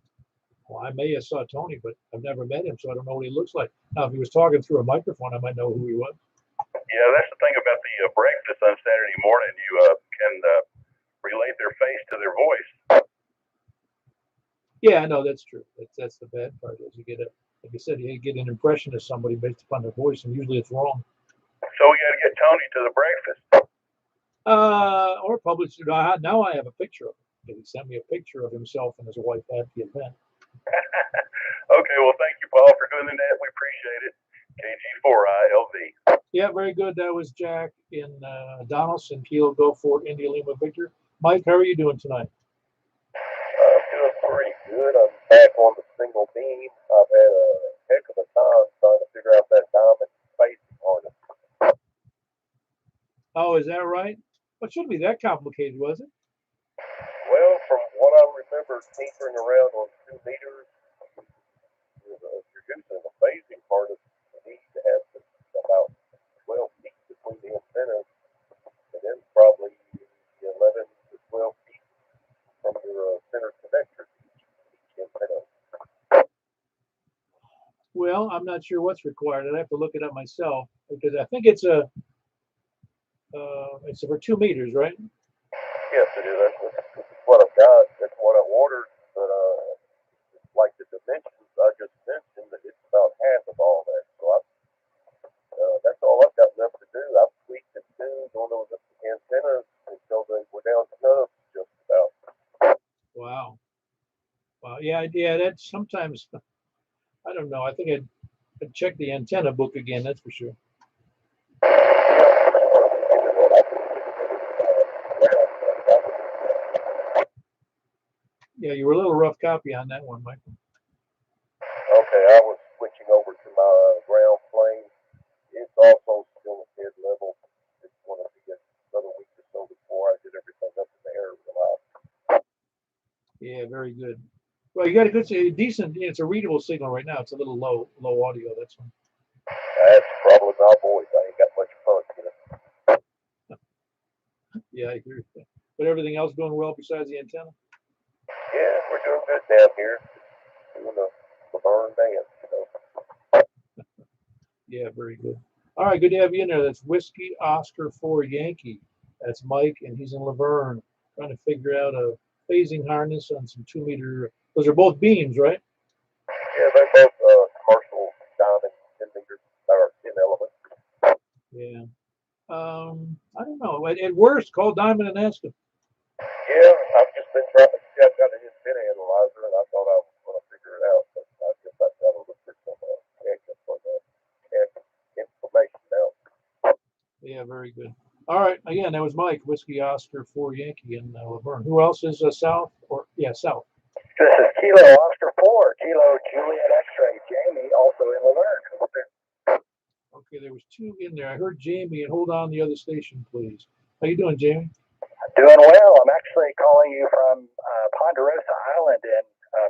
Speaker 1: Well, I may have saw Tony, but I've never met him, so I don't know what he looks like. Now, if he was talking through a microphone, I might know who he was.
Speaker 2: Yeah, that's the thing about the breakfast on Saturday morning. You can relate their face to their voice.
Speaker 1: Yeah, I know that's true. That's the bad part is you get like you said, you get an impression of somebody based upon their voice, and usually it's wrong.
Speaker 2: So we got to get Tony to the breakfast.
Speaker 1: Or publish it. Now I have a picture of him. He sent me a picture of himself and his wife at the event.
Speaker 2: Okay, well, thank you, Paul, for doing that. We appreciate it. KG4ILV.
Speaker 1: Yeah, very good. That was Jack in Donaldson, Kilo Go for India Lima Victor. Mike, how are you doing tonight?
Speaker 3: I'm doing pretty good. I'm back on the single beam. I've had a heck of a time trying to figure out that diamond spacing harness.
Speaker 1: Oh, is that right? Well, it shouldn't be that complicated, was it?
Speaker 3: Well, from what I remember tinkering around on 2 meters, if you're using a phasing harness, you need to have about 12 feet between the antennas, and then probably 11 to 12 feet from your center connector to each antenna.
Speaker 1: Well, I'm not sure what's required. I'd have to look it up myself because I think it's for 2 meters, right?
Speaker 3: Yes, it is. That's what I've got. That's what I ordered. But like the dimensions I just mentioned, it's about half of all that. So that's all I've got left to do. I've tweaked and tuned on those antennas until they were down to nubs just about.
Speaker 1: Wow. Wow. Yeah. That's sometimes, I don't know. I think I'd check the antenna book again. That's for sure. Yeah, you were a little rough copy on that one, Michael.
Speaker 3: Okay, I was switching over to my ground plane. It's also still at mid level. Just wanted to get another week or so before I did everything up in the air with the lab.
Speaker 1: Yeah, very good. Well, you got a good, decent. It's a readable signal right now. It's a little low audio. That's one.
Speaker 3: That's probably my voice. I ain't got much fun, you know.
Speaker 1: Yeah, I agree with that. But everything else going well besides the antenna?
Speaker 3: Yeah, we're doing good down here. Doing the burn dance, you know.
Speaker 1: Yeah, very good. All right, good to have you in there. That's Whiskey Oscar 4 Yankee. That's Mike, and he's in Laverne trying to figure out a phasing harness on some 2 meter. Those are both beams, right?
Speaker 3: Yeah, they're both commercial diamond 10 meters or 10 elements.
Speaker 1: Yeah. I don't know. At worst, call Diamond and ask him.
Speaker 3: Yeah, I've just been trying to see. I've got an antenna analyzer, and I thought I was going to figure it out, but I guess I've got to look for some information now.
Speaker 1: Yeah, very good. All right. Again, that was Mike, Whiskey Oscar 4 Yankee in Laverne. Who else is south? South.
Speaker 3: This is Kilo Oscar 4, Kilo Juliet X-ray, Jamie, also in Laverne.
Speaker 1: Okay, there was 2 in there. I heard Jamie, and hold on the other station, please. How you doing, Jamie?
Speaker 3: Doing well. I'm actually calling you from Ponderosa Island in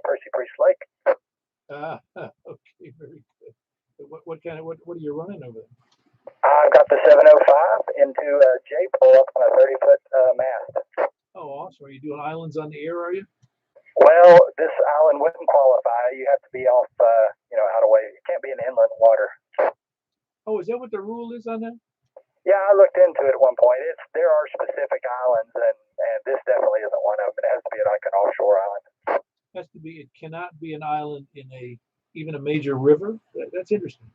Speaker 3: Percy Priest Lake.
Speaker 1: Okay, very good. What are you running over there?
Speaker 3: I've got the 705 into a J-pole up on a 30-foot mast.
Speaker 1: Oh, awesome. Are you doing islands on the air, are you?
Speaker 3: Well, this island wouldn't qualify. You have to be off, out of way. It can't be in inland water.
Speaker 1: Oh, is that what the rule is on that?
Speaker 3: Yeah, I looked into it at one point. There are specific islands, and this definitely isn't one of them. It has to be like an offshore island.
Speaker 1: It cannot be an island in even a major river. That's interesting.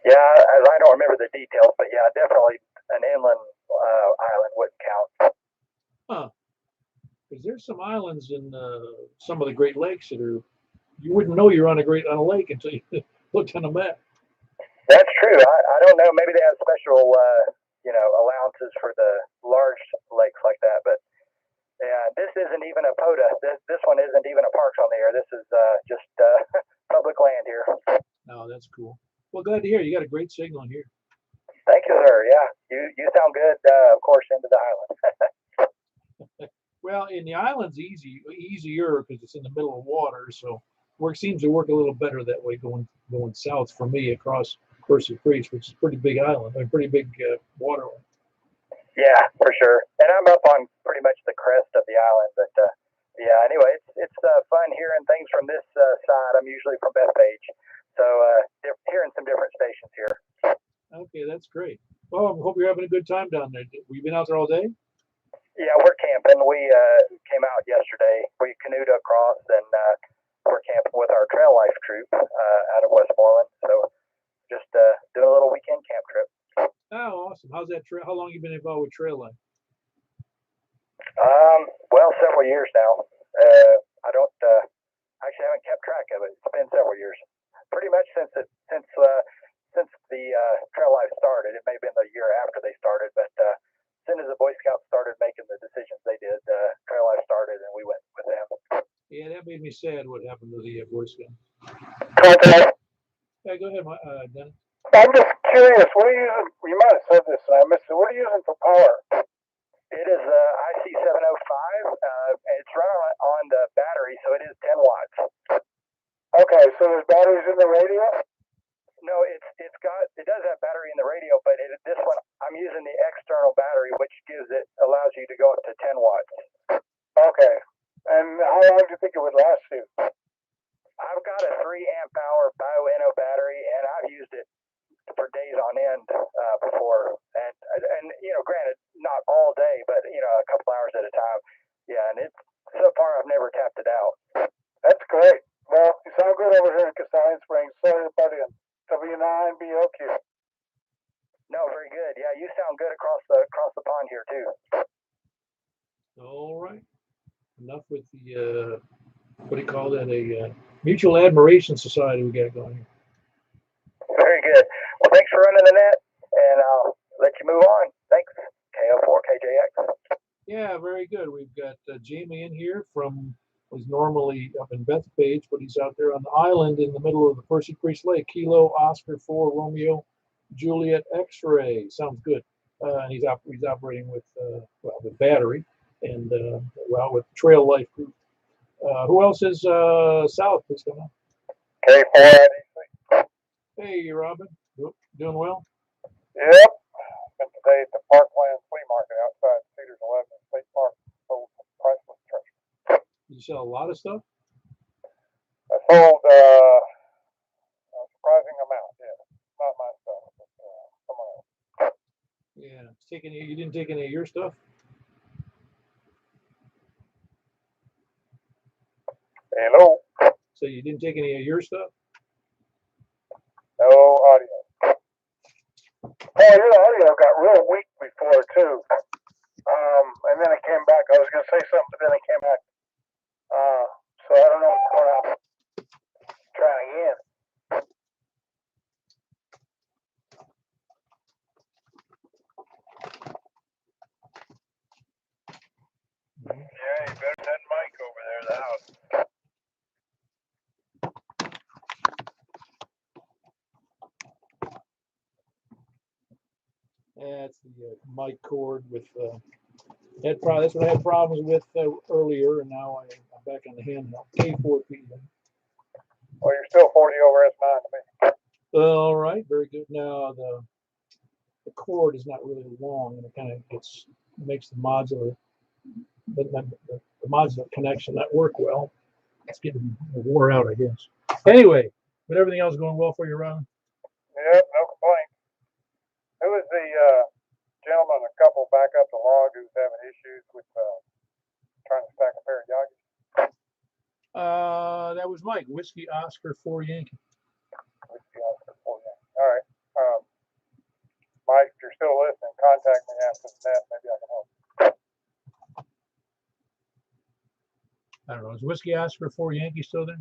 Speaker 3: Yeah, I don't remember the details, but yeah, definitely an inland island wouldn't count.
Speaker 1: Huh. Because there's some islands in some of the Great Lakes that you wouldn't know you're on a lake until you looked on a map.
Speaker 3: That's true. I don't know. Maybe they have special, allowances for the large lakes like that. But yeah, this isn't even a POTA. This one isn't even a parks on the air. This is just public land here.
Speaker 1: Oh, that's cool. Well, glad to hear. You got a great signal here.
Speaker 3: Thank you, sir. Yeah, you sound good. Of course, into the island.
Speaker 1: Well, in the islands, easier because it's in the middle of water. So seems to work a little better that way going south for me across Percy Priest, which is a pretty big island, a pretty big waterway.
Speaker 5: Yeah, for sure. And I'm up on pretty much the crest of the island, but yeah. Anyway, it's fun hearing things from this side. I'm usually from Bethpage, so hearing some different stations here.
Speaker 1: Okay, that's great. Well, I hope you're having a good time down there. We've been out there all day.
Speaker 5: Yeah, we're camping. We came out yesterday. We canoed across, and we're camping with our trail life troop out of Westmoreland. So just doing a little weekend camp trip.
Speaker 1: Oh, awesome! How's that trail? How long have you been involved with trail life?
Speaker 5: Well, several years now. I don't actually haven't kept track of it. It's been several years. Pretty much since the trail life started. It may have been the year after they started, but as soon as the Boy Scouts started making the decisions they did, trail life started, and we went with them.
Speaker 1: Yeah, that made me sad. What happened to the Boy Scouts?
Speaker 3: Okay.
Speaker 1: Yeah, go ahead, Dennis.
Speaker 3: I'm just curious. What are you using? You might have said this, and I missed it. What are you using for power?
Speaker 5: It is IC 705. It's run on the battery, so it is 10 watts.
Speaker 3: Okay, so there's batteries in the radio?
Speaker 5: No, it does have battery in the radio, but this one I'm using the external battery, which allows you to go up to 10 watts.
Speaker 3: Okay. And how long do you think it would last you?
Speaker 5: I've got a 3 amp hour Bio-Eno battery, and I've used it for days on end before. And granted, not all day, but a couple hours at a time. Yeah, and so far I've never tapped it out.
Speaker 3: That's great. Well, you sound good over here in Castellan Springs. Sorry about it. W9BOQ.
Speaker 5: No, very good. Yeah, you sound good across the pond here too.
Speaker 1: All right. Enough with the what do you call that? A mutual admiration society we got going here.
Speaker 5: Very good. Well, thanks for running the net, and I'll let you move on. Thanks. KO4KJX.
Speaker 1: Yeah, very good. We've got Jamie in here he's normally up in Bethpage, but he's out there on the island in the middle of the Percy Priest Lake. Kilo Oscar 4 Romeo Juliet X-ray. Sounds good. And he's operating with the battery and with Trail Life Group. Who else is south? Please come on.
Speaker 3: K4.
Speaker 1: Hey, Robin. Doing well?
Speaker 3: Yep. Been today at the Parkland Flea Market outside Cedars 11 State Park. Sold some priceless treasure.
Speaker 1: You sell a lot of stuff?
Speaker 3: I sold a surprising amount, yeah. Not my stuff, but someone else.
Speaker 1: Yeah. You didn't take any of your stuff?
Speaker 3: Hello.
Speaker 1: So you didn't take any of your stuff?
Speaker 3: No audio. Oh, your audio got real weak before too. And then it came back. I was gonna say something, but then it came back. So I don't know what's going on. Try again.
Speaker 2: Yeah, you better send Mike over there to the house.
Speaker 1: That's the mic cord with that's what I had problems with earlier, and now I'm back on the handheld. K4P.
Speaker 3: Well, you're still 40 over S9 to me.
Speaker 1: All right, very good. Now the cord is not really long, and it kind of makes the modular connection not work well. It's getting wore out, I guess. Anyway, but everything else going well for you, Ron?
Speaker 3: Yep, no complaints. Who is the gentleman, a couple back up the log who's having issues with trying to stack a pair of Yagis?
Speaker 1: That was Mike. Whiskey Oscar 4 Yankee.
Speaker 3: Whiskey Oscar 4 Yankee. All right. Mike, if you're still listening, contact me after the net. Maybe I can help.
Speaker 1: I don't know. Is Whiskey Oscar 4 Yankee still there?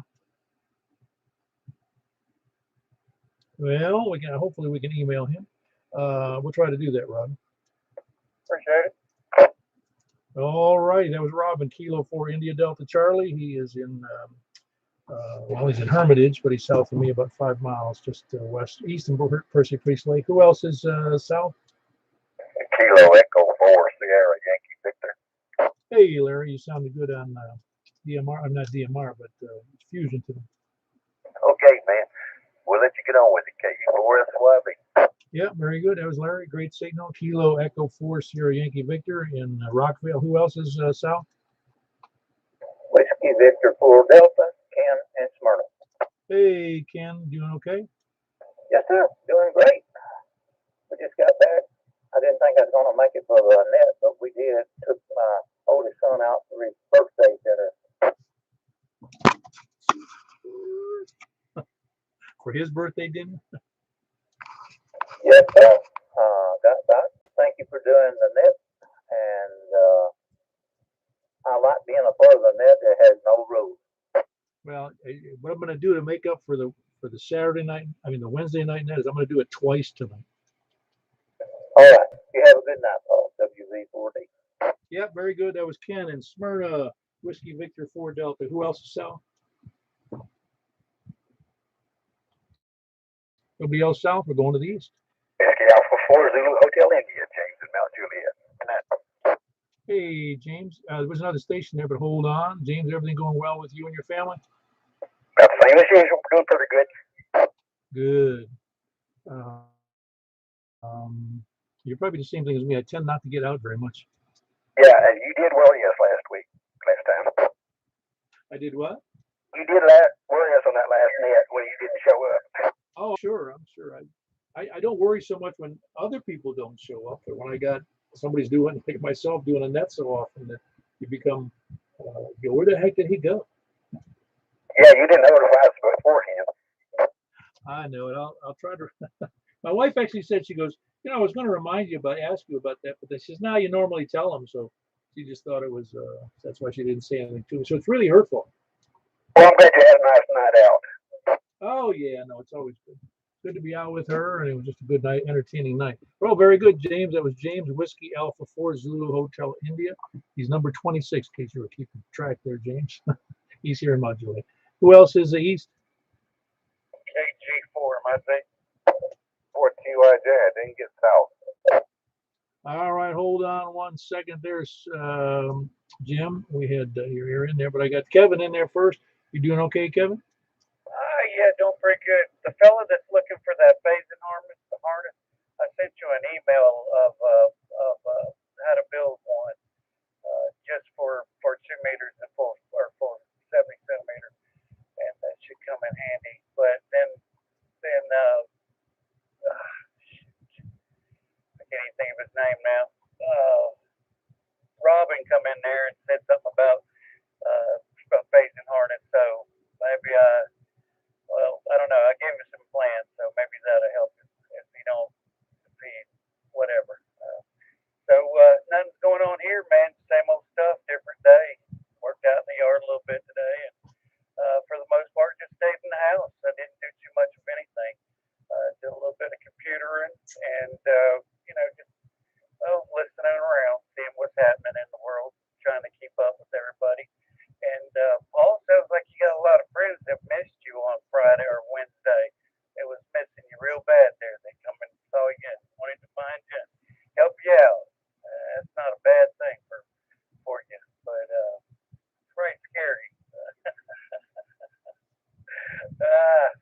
Speaker 1: Well, hopefully we can email him. We'll try to do that, Robin.
Speaker 3: Appreciate it.
Speaker 1: All right, that was Robin, Kilo 4 India Delta Charlie. He is in, he's in Hermitage, but he's south of me about 5 miles, just east of Percy Priest Lake. Who else is south?
Speaker 5: Kilo Echo 4 Sierra Yankee Victor.
Speaker 1: Hey, Larry, you sounded good on DMR. I'm not DMR, but Fusion today.
Speaker 5: Okay, man.
Speaker 2: we'll let you get on with it, KE4SYB.
Speaker 1: Yeah, very good. That was Larry. Great signal. Kilo Echo 4 Sierra Yankee Victor in Rockville. Who else is Sal?
Speaker 5: Whiskey Victor 4 Delta, Ken, and Smyrna.
Speaker 1: Hey, Ken, doing okay?
Speaker 5: Yes, sir. Doing great. We just got back. I didn't think I was going to make it for the net, but we did. Took my oldest son out for his birthday dinner.
Speaker 1: For his birthday dinner?
Speaker 5: Yes, sir. Got that. Thank you for doing the net. And I like being a part of the net that has no rules.
Speaker 1: Well, what I'm going to do to make up for the Saturday night, the Wednesday night net, is I'm going to do it twice tonight.
Speaker 5: All right. You have a good night, Paul. WV4D.
Speaker 1: Yeah, very good. That was Ken in Smyrna, Whiskey Victor 4 Delta. Who else is Sal? Nobody else south? We're going to the east.
Speaker 2: Whiskey Alpha 4 Zulu Hotel India, James in Mount Juliet.
Speaker 1: Hey, James. There was another station there, but hold on. James, everything going well with you and your family?
Speaker 2: About the same as usual. Doing pretty good.
Speaker 1: Good. You're probably the same thing as me. I tend not to get out very much.
Speaker 2: Yeah, and you did well, yes, last time.
Speaker 1: I did what?
Speaker 2: You did well, yes, on that last net when you didn't show up.
Speaker 1: Oh, sure. I'm sure. I don't worry so much when other people don't show up, but when I got somebody's doing, like myself, doing a net so often that you become, where the heck did he go?
Speaker 2: Yeah, you didn't notify us beforehand.
Speaker 1: I know it. I'll try to. My wife actually said, she goes, I was going to ask you about that, but then she says, no, you normally tell them. So she just thought it was, that's why she didn't say anything to me. So it's really her fault.
Speaker 2: Well, I'm glad you had a nice night out.
Speaker 1: Oh, yeah, no, it's always good. Good to be out with her, and it was just a good night, entertaining night. Well, very good, James. That was James Whiskey Alpha 4 Zulu Hotel India. He's number 26, in case you were keeping track there, James. He's here in Mount Juliet. Who else is the east?
Speaker 2: KG4, am I saying? 4TYJ, I didn't get south.
Speaker 1: All right, hold on one second. There's Jim. We had you're in there, but I got Kevin in there first. You doing okay, Kevin?
Speaker 2: Yeah, doing pretty good. The fella that's looking for that phasing harness, I sent you an email of how to build one just for 2 meters and for 70 centimeters, and that should come in handy. But then I can't even think of his name now. Robin come in there and said something about phasing harness, so maybe I don't know. I gave him some plans, so maybe that'll help if he don't succeed, whatever. Nothing's going on here, man. Same old stuff, different day. Worked out in the yard a little bit today, and for the most part, just stayed in the house. I didn't do too much of anything. Did a little bit of computering and just listening around, seeing what's happening in the world, trying to keep up with everybody. And Paul sounds like you got a lot of friends that missed you on Friday or Wednesday. It was missing you real bad there. They come and saw you and wanted to find you and help you out. That's not a bad thing for you, but it's very scary.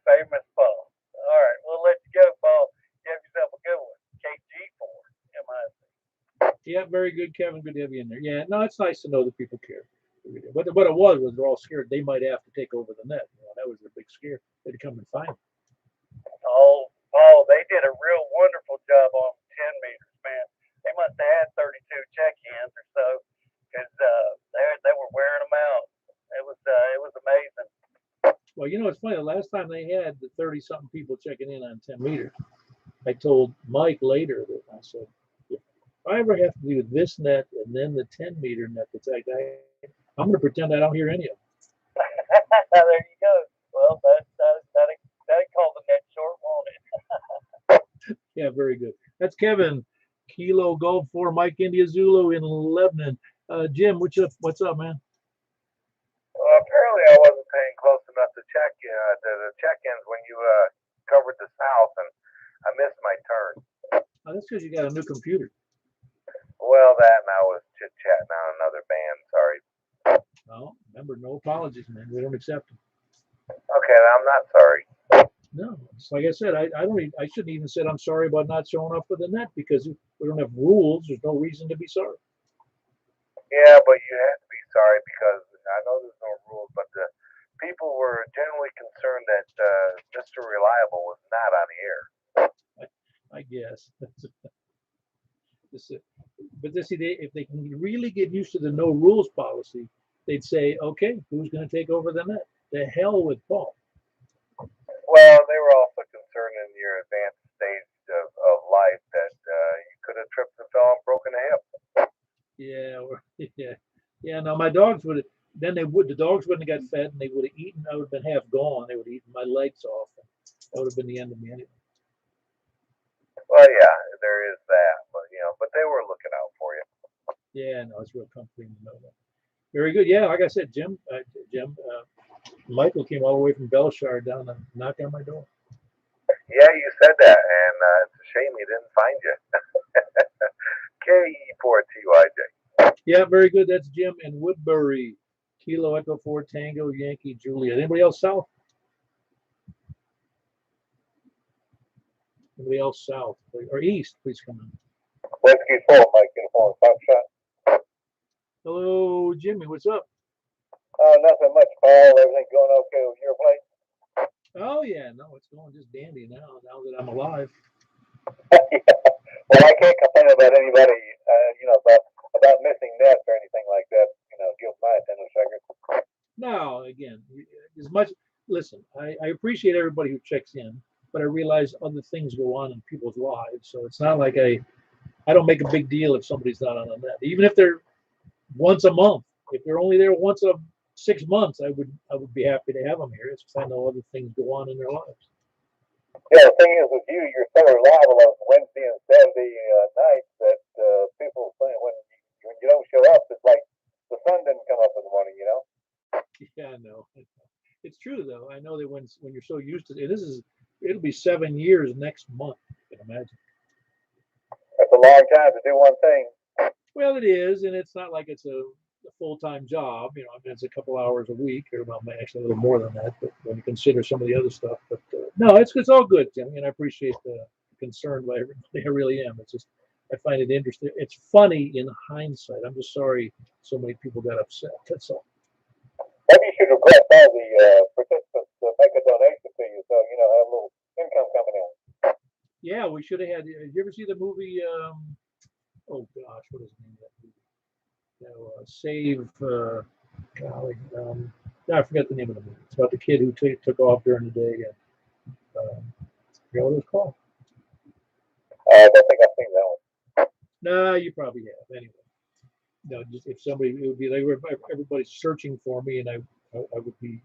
Speaker 2: Famous Paul. All right, we'll let you go, Paul. You have yourself a good one. KG4, MIC.
Speaker 1: Yeah, very good, Kevin. Good to have you in there. Yeah, no, it's nice to know that people care. What it was they're all scared they might have to take over the net. That was their big scare. They'd come and find them.
Speaker 2: Oh, Paul, they did a real wonderful job on 10 meters, man. They must have had 32 check-ins or so, because they were wearing them out. It was amazing.
Speaker 1: Well, it's funny. The last time they had the 30-something people checking in on 10 meters, I told Mike later that I said, if I ever have to do this net and then the 10-meter net that's that guy, I'm going to pretend I don't hear any of them.
Speaker 2: There you go. Well, that called the net short, won't it?
Speaker 1: Yeah, very good. That's Kevin. Kilo Golf 4 Mike India Zulu in Lebanon. Jim, what's up, man?
Speaker 2: Well, apparently I wasn't paying close enough to check the check-ins when you covered the south, and I missed my turn.
Speaker 1: Oh, that's because you got a new computer.
Speaker 2: Well, that and I was chit-chatting on another band. Sorry.
Speaker 1: Well, remember, no apologies, man. We don't accept them.
Speaker 2: Okay, I'm not sorry.
Speaker 1: No, like I said, I shouldn't even said I'm sorry about not showing up for the net because we don't have rules. There's no reason to be sorry.
Speaker 2: Yeah, but you have to be sorry because I know there's no rules, but the people were generally concerned that Mr. Reliable was not on the air.
Speaker 1: I guess. But see, if they can really get used to the no rules policy, they'd say, okay, who's going to take over the net? The hell with Paul.
Speaker 2: Well, they were also concerned in your advanced stage of life that you could have tripped and fell and broken a hip.
Speaker 1: Yeah. No, my dogs would have. Then the dogs wouldn't have got fed, and they would have eaten. I would have been half gone. They would have eaten my legs off. And that would have been the end of me anyway.
Speaker 2: Well, yeah, there is that, but they were looking out for you.
Speaker 1: Yeah, no, it's real comforting to know that. Very good. Yeah, like I said, Michael came all the way from Belshire down to knock on my door.
Speaker 2: Yeah, you said that, and it's a shame he didn't find you. KE4TYJ.
Speaker 1: Yeah, very good. That's Jim in Woodbury. Kilo Echo 4 Tango Yankee Juliet. Anybody else south? Anybody else south or east? Please come in.
Speaker 2: Whiskey 4, Mike Uniform, Foxtrot.
Speaker 1: Hello, Jimmy. What's up?
Speaker 2: Nothing much, Paul. Everything going okay with your place?
Speaker 1: Oh yeah, no, it's going just dandy now. Now that I'm alive.
Speaker 2: Well, I can't complain about anybody, about missing nets or anything like that. Give my attendance record.
Speaker 1: No, again, as much. Listen, I appreciate everybody who checks in, but I realize other things go on in people's lives, so it's not like I don't make a big deal if somebody's not on the net, even if they're once a month. If they're only there once a 6 months, I would be happy to have them here. It's just I know other things go on in their lives.
Speaker 2: Yeah, the thing is with you, you're so reliable on Wednesday and Saturday nights that people say when you don't show up, it's like the sun didn't come up in the morning,
Speaker 1: Yeah, I know. It's true though. I know that when you're so used to it, it'll be 7 years next month. You can imagine.
Speaker 2: That's a long time to do one thing.
Speaker 1: Well, it is, and it's not like it's a full-time job. I mean, it's a couple hours a week, or well, actually a little more than that. But when you consider some of the other stuff, but no, it's all good, Timmy, and I appreciate the concern by everybody. I really am. It's just I find it interesting. It's funny in hindsight. I'm just sorry so many people got upset. That's all.
Speaker 2: Maybe you should request all the participants to make a donation to you, so have a little income coming in.
Speaker 1: Yeah, we should have had. Did you ever see the movie? Oh gosh, what is the name of that movie? Save. Golly, I forgot the name of the movie. It's about the kid who took off during the day. And, you know what it's called?
Speaker 2: I don't think I've seen that one.
Speaker 1: No, you probably have. Anyway, no, just if somebody, it would be like everybody's searching for me, and I would be,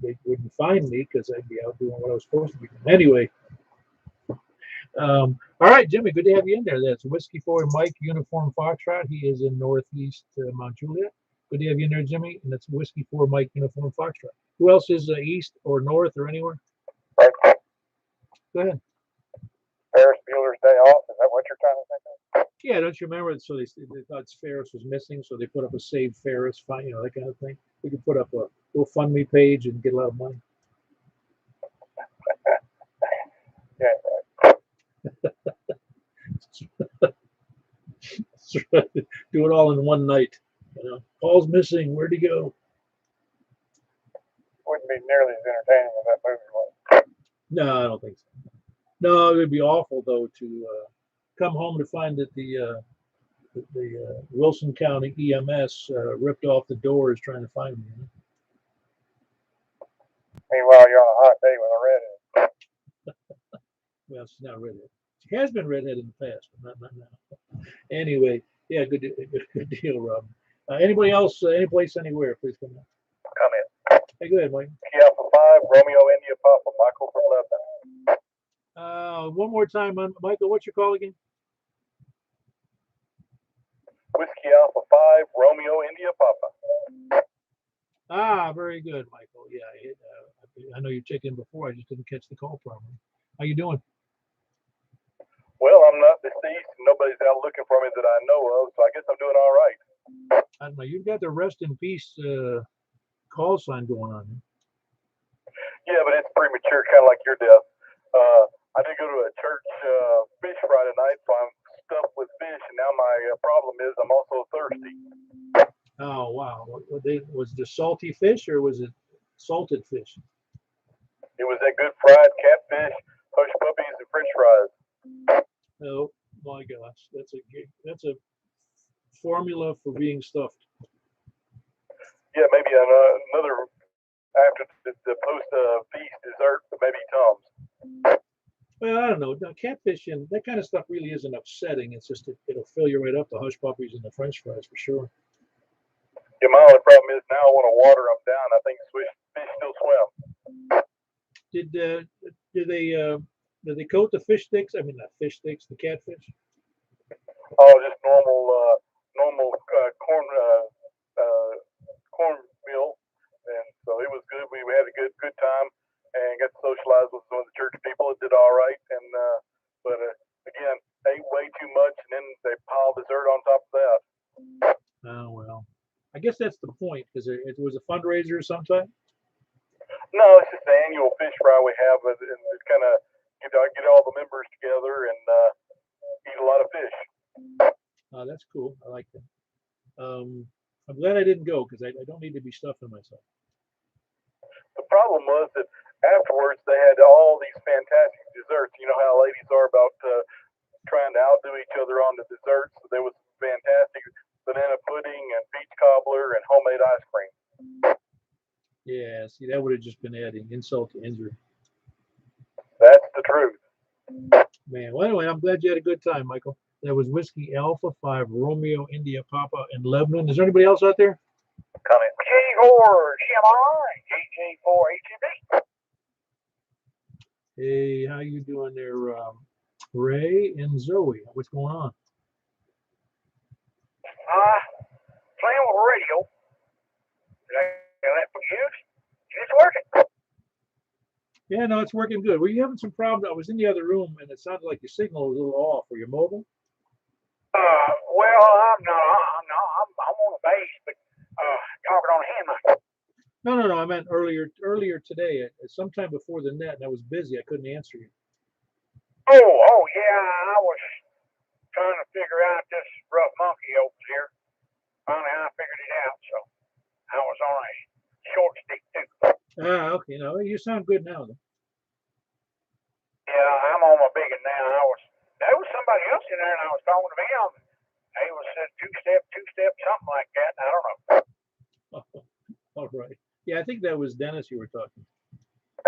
Speaker 1: they wouldn't find me because I'd be out doing what I was supposed to be doing. Anyway. All right, Jimmy, good to have you in there. That's Whiskey 4 Mike Uniform Foxtrot. He is in Northeast Mount Juliet. Good to have you in there, Jimmy. And that's Whiskey 4 Mike Uniform Foxtrot. Who else is east or north or anywhere?
Speaker 2: Right.
Speaker 1: Go ahead.
Speaker 2: Ferris Bueller's Day Off. Is that what you're trying to think of?
Speaker 1: Yeah, don't you remember? So they thought Ferris was missing, so they put up a Save Ferris, that kind of thing. We could put up a GoFundMe page and get a lot of money.
Speaker 2: Yeah.
Speaker 1: Do it all in one night. Paul's missing. Where'd he go?
Speaker 2: Wouldn't be nearly as entertaining as that movie was.
Speaker 1: No, I don't think so. No, it would be awful though to come home to find that the Wilson County EMS ripped off the doors trying to find me.
Speaker 2: Meanwhile, you're on a hot day with a redhead.
Speaker 1: Well, she's not redhead. She has been redhead in the past, but not now. Anyway, yeah, good deal, Rob. Anybody else? Any place, anywhere? Please come in.
Speaker 2: Come in.
Speaker 1: Hey, go ahead, Mike.
Speaker 2: Alpha 5, Romeo India Papa, Michael from Lebanon.
Speaker 1: One more time, Michael. What's your call again?
Speaker 2: Whiskey Alpha 5, Romeo India Papa.
Speaker 1: Ah, very good, Michael. Yeah, I know you checked in before. I just didn't catch the call properly. How you doing?
Speaker 2: Well, I'm not deceased. Nobody's out looking for me that I know of, so I guess I'm doing all right.
Speaker 1: I don't know. You've got the rest in peace call sign going on.
Speaker 2: Yeah, but it's premature, kind of like your death.
Speaker 1: Was it a salty fish or was it salted fish?
Speaker 2: It was that good fried catfish, hush puppies, and French fries.
Speaker 1: Oh my gosh, that's a formula for being stuffed.
Speaker 2: Yeah, maybe another after the post feast dessert, but maybe Tom's.
Speaker 1: Well, I don't know. Now, catfish and that kind of stuff really isn't upsetting. It's just it'll fill you right up, the hush puppies and the French fries for sure.
Speaker 2: Yeah, my only problem is now I want to water them down. I think fish still swim.
Speaker 1: Did they coat the fish sticks? I mean, not fish sticks, the catfish.
Speaker 2: Oh, just normal cornmeal, and so it was good. We had a good time and got to socialize with some of the church people. It did all right, and but again, ate way too much, and then they piled dessert on top of that.
Speaker 1: Oh well, I guess that's the point because it was a fundraiser or something.
Speaker 2: No, it's just the annual fish fry we have, and it's kind of get all the members together and eat a lot of fish.
Speaker 1: Oh, that's cool. I like that. I'm glad I didn't go because I don't need to be stuffing myself.
Speaker 2: The problem was that afterwards they had all these fantastic desserts. You know how ladies are about trying to outdo each other on the desserts. So there was fantastic banana pudding and peach cobbler and homemade ice cream.
Speaker 1: Yeah, see, that would have just been adding insult to injury.
Speaker 2: That's the truth.
Speaker 1: Man, well, anyway, I'm glad you had a good time, Michael. That was Whiskey Alpha 5 Romeo India Papa in Lebanon. Is there anybody else out there?
Speaker 5: Coming. G4 GMI, GG4 HEB.
Speaker 1: Hey, how you doing there, Ray and Zoe? What's going on?
Speaker 5: Playing with radio. Did I let for use? It's working.
Speaker 1: Yeah, no, it's working good. Were you having some problems? I was in the other room and it sounded like your signal was a little off. Were you mobile?
Speaker 5: Well, I'm not. I'm on the base, but talking on hand mic.
Speaker 1: No. I meant earlier today, at sometime before the net, and I was busy. I couldn't answer you.
Speaker 5: Oh, yeah. I was trying to figure out this rough monkey over here. Finally, I figured it out. So I was on a short stick too.
Speaker 1: Ah, okay. No, you sound good now, though.
Speaker 5: Yeah, I'm on my big one now. There was somebody else in there, and I was talking to him. He was said two step, something like that. I don't know.
Speaker 1: All right. Yeah, I think that was Dennis you were talking.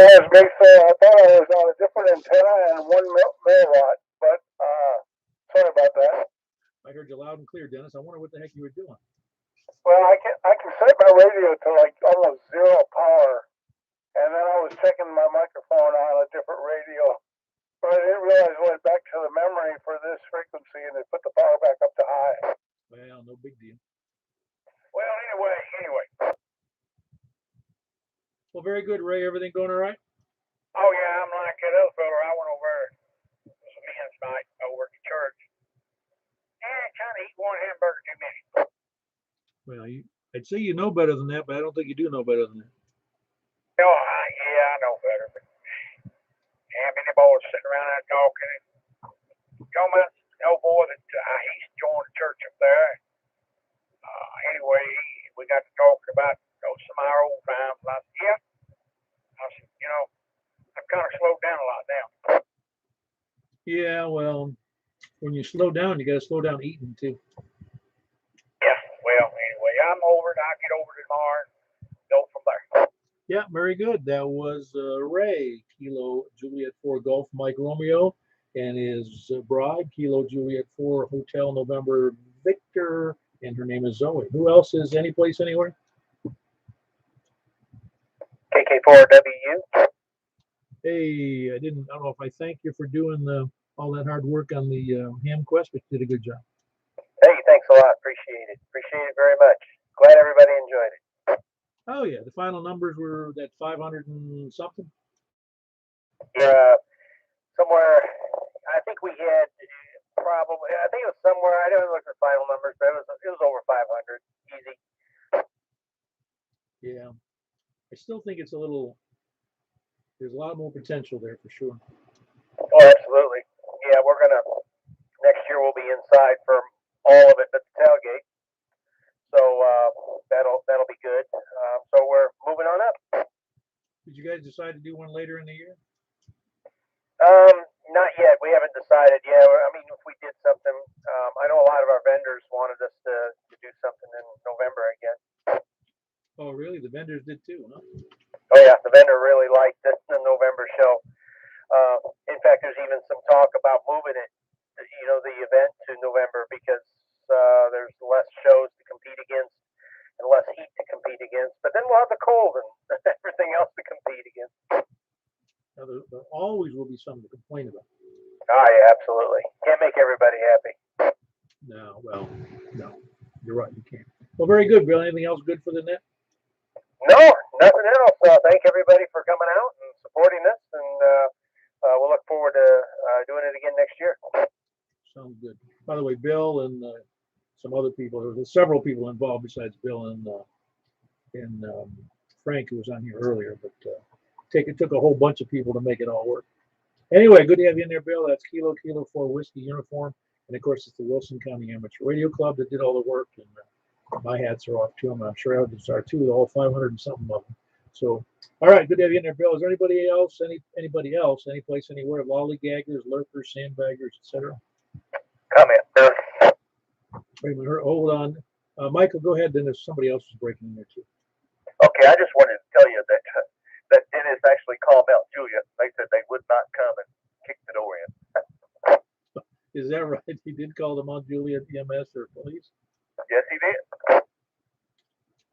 Speaker 3: That was me, sir. I thought I was on a different antenna and one milliwatt, but sorry about that.
Speaker 1: I heard you loud and clear, Dennis. I wonder what the heck you were doing.
Speaker 3: Well, I can set my radio to like almost zero power, and then I was checking my microphone on a different radio, but I didn't realize it went back to the memory for this frequency, and it put the power back up to high.
Speaker 1: Well, no big deal.
Speaker 5: Well, anyway.
Speaker 1: Well, very good, Ray. Everything going all right?
Speaker 5: Oh, yeah, I'm like that other fella. I went over some men's night over at the church. And kind of eat one hamburger too many.
Speaker 1: Well, I'd say you know better than that, but I don't think you do know better than that.
Speaker 5: Oh, yeah, I know better. But yeah, many boys sitting around there talking. Talking about an old boy that he's joined the church up there. Anyway, we got to talking about some of our old times. I said, yeah. I said, I've kind of slowed down a lot now.
Speaker 1: Yeah, well, when you slow down, you got to slow down eating too.
Speaker 5: Yeah, well, anyway, I'm over it. I'll get over it tomorrow and go from there.
Speaker 1: Yeah, very good. That was Ray, Kilo Juliet 4 Golf Mike Romeo, and his bride, Kilo Juliet 4 Hotel November Victor, and her name is Zoe. Who else is any place anywhere?
Speaker 5: KK4W.
Speaker 1: Hey, I don't know if I thank you for doing all that hard work on the ham quest, but you did a good job.
Speaker 5: Hey, thanks a lot. Appreciate it. Appreciate it very much. Glad everybody enjoyed it.
Speaker 1: Oh yeah, the final numbers were that 500 and something.
Speaker 5: Yeah, somewhere. I think we had probably. I think it was somewhere. I don't look at the final numbers, but it was over 500. Easy.
Speaker 1: Yeah, I still think it's a little. There's a lot more potential there for sure.
Speaker 5: Oh, absolutely. Yeah, we're gonna. Next year we'll be inside for all of it at the tailgate. So that'll be good.
Speaker 1: guys decide to do one later in the year?
Speaker 3: Not yet. We haven't decided yet. I mean, if we did something, I know a lot of our vendors wanted us to do something in November again.
Speaker 1: Oh, really? The vendors did too, huh?
Speaker 3: Oh yeah, the vendor really liked the November show. In fact, there's even some talk about moving it, the event to November because there's less shows to compete against and less heat to compete against. But then we'll have the cold and everything else to compete against.
Speaker 1: Now, there always will be something to complain about.
Speaker 3: Oh yeah, absolutely. Can't make everybody happy.
Speaker 1: No, well, no, you're right. You can't. Well, very good, Bill. Anything else good for the net?
Speaker 3: No, nothing else. Thank everybody for coming out and supporting us, and we'll look forward to doing it again next year.
Speaker 1: Sounds good. By the way, Bill and some other people, there's several people involved besides Bill and Frank, who was on here earlier, but it took a whole bunch of people to make it all work. Anyway, good to have you in there, Bill. That's Kilo 4 Whiskey uniform. And of course, it's the Wilson County Amateur Radio Club that did all the work. And my hats are off to them. I'm sure others are too, all 500 and something of them. So, all right, good to have you in there, Bill. Is there anybody else, any place, anywhere, lollygaggers, lurkers, sandbaggers, etc.?
Speaker 3: Comment, sir.
Speaker 1: Wait a minute, hold on. Michael, go ahead. Then there's somebody else who's breaking in there too.
Speaker 3: Okay, I just wanted to tell you that Dennis actually called out Juliet. They said they would not come and kick the door in.
Speaker 1: Is that right? He did call them on Juliet EMS or police?
Speaker 3: Yes, he did.